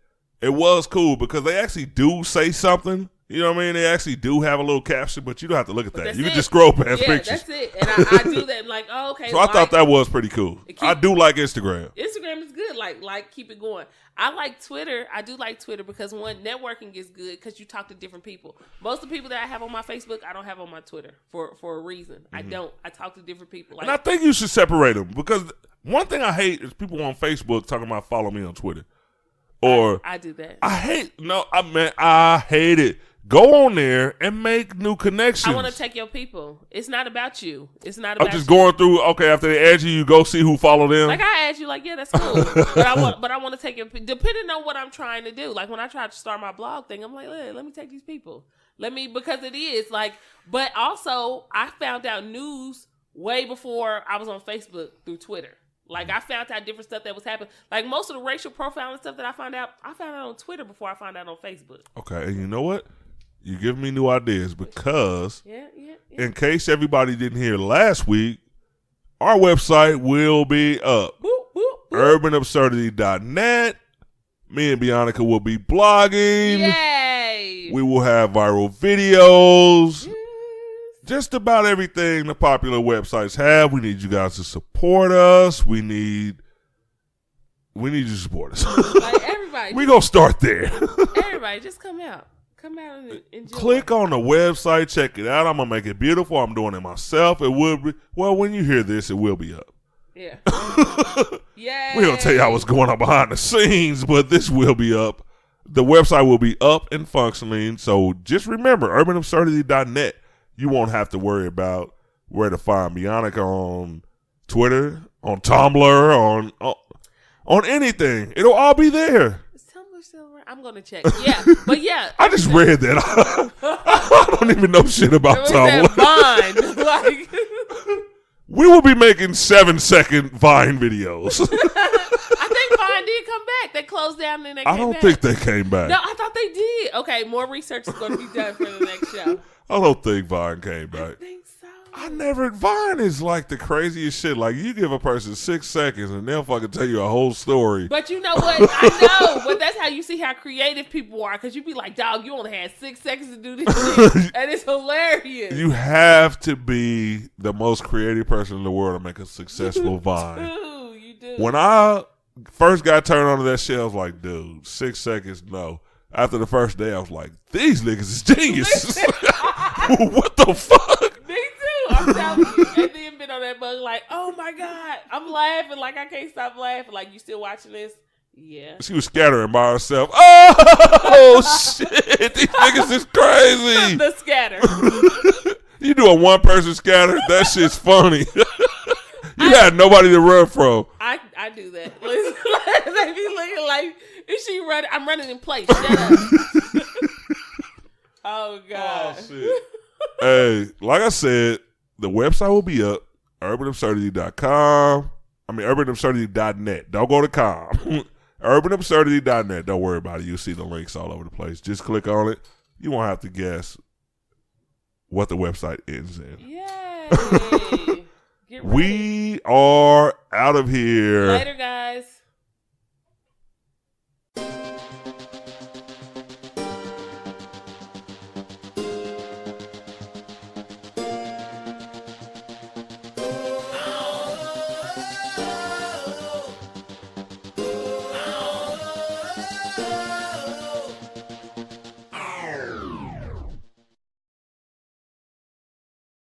it was cool because they actually do say something. You know what I mean? They actually do have a little caption, but you don't have to look at that. You can just scroll past pictures. That's it. And I do that like, oh, okay. So I thought that was pretty cool. I do like Instagram. Instagram is good. Like keep it going. I like Twitter. I do like Twitter because one, networking is good because you talk to different people. Most of the people that I have on my Facebook, I don't have on my Twitter for a reason. I don't. I talk to different people. Like, and I think you should separate them because one thing I hate is people on Facebook talking about follow me on Twitter. Or I do that. I hate it. Go on there and make new connections. I want to take your people. It's not about you. It's not about I'm just you. going through, okay, after they add you, you go see who follow them. Like I add you, like, yeah, that's cool. but I want to take your, depending on what I'm trying to do. Like when I tried to start my blog thing, I'm like, let me take these people. Because it is like, but also I found out news way before I was on Facebook through Twitter. Like I found out different stuff that was happening. Like most of the racial profiling stuff that I found out on Twitter before I found out on Facebook. Okay, and you know what? You give me new ideas because yeah. In case everybody didn't hear last week, our website will be up. Boop, boop, boop. UrbanAbsurdity.net. Me and Bionica will be blogging. Yay! We will have viral videos. Just about everything the popular websites have. We need you guys to support us. We need you to support us. Like everybody. We're going to start there. Everybody, just come out. Come out and enjoy. Click on the website. Check it out. I'm going to make it beautiful. I'm doing it myself. It will be. Well, when you hear this, it will be up. Yeah. Yay. We're going to tell y'all what's going on behind the scenes, but this will be up. The website will be up and functioning. So just remember, UrbanAbsurdity.net. You won't have to worry about where to find Bionica on Twitter, on Tumblr, on anything. It'll all be there. Is Tumblr still around? I'm gonna check. Yeah, but yeah. I just read that. I don't even know shit about Tumblr. Vine. Like, we will be making 7-second Vine videos. I think Vine did come back. They closed down and then they came back. I don't think they came back. No, I thought they did. Okay, more research is going to be done for the next show. I don't think Vine came back. I think so. Vine is like the craziest shit. Like, you give a person 6 seconds and they'll fucking tell you a whole story. But you know what? I know. But that's how you see how creative people are. Because you be like, dog, you only had 6 seconds to do this shit. And it's hilarious. You have to be the most creative person in the world to make a successful Vine. You do. When I first got turned on to that shit, I was like, dude, 6 seconds, no. After the first day, I was like, these niggas is geniuses. What the fuck? Me too. I'm telling you. And then been on that bug like, oh my God. I'm laughing. Like, I can't stop laughing. Like, you still watching this? Yeah. She was scattering by herself. Oh, shit. These niggas is crazy. The scatter. You do a one-person scatter? That shit's funny. You had nobody to run from. I do that. They be looking like, is she running? I'm running in place. Shut up. Oh, God. Oh, shit. Hey, like I said, the website will be up. UrbanAbsurdity.com. UrbanAbsurdity.net. Don't go to com. UrbanAbsurdity.net. Don't worry about it. You'll see the links all over the place. Just click on it. You won't have to guess what the website ends in. Yay. We are out of here. Later, guys.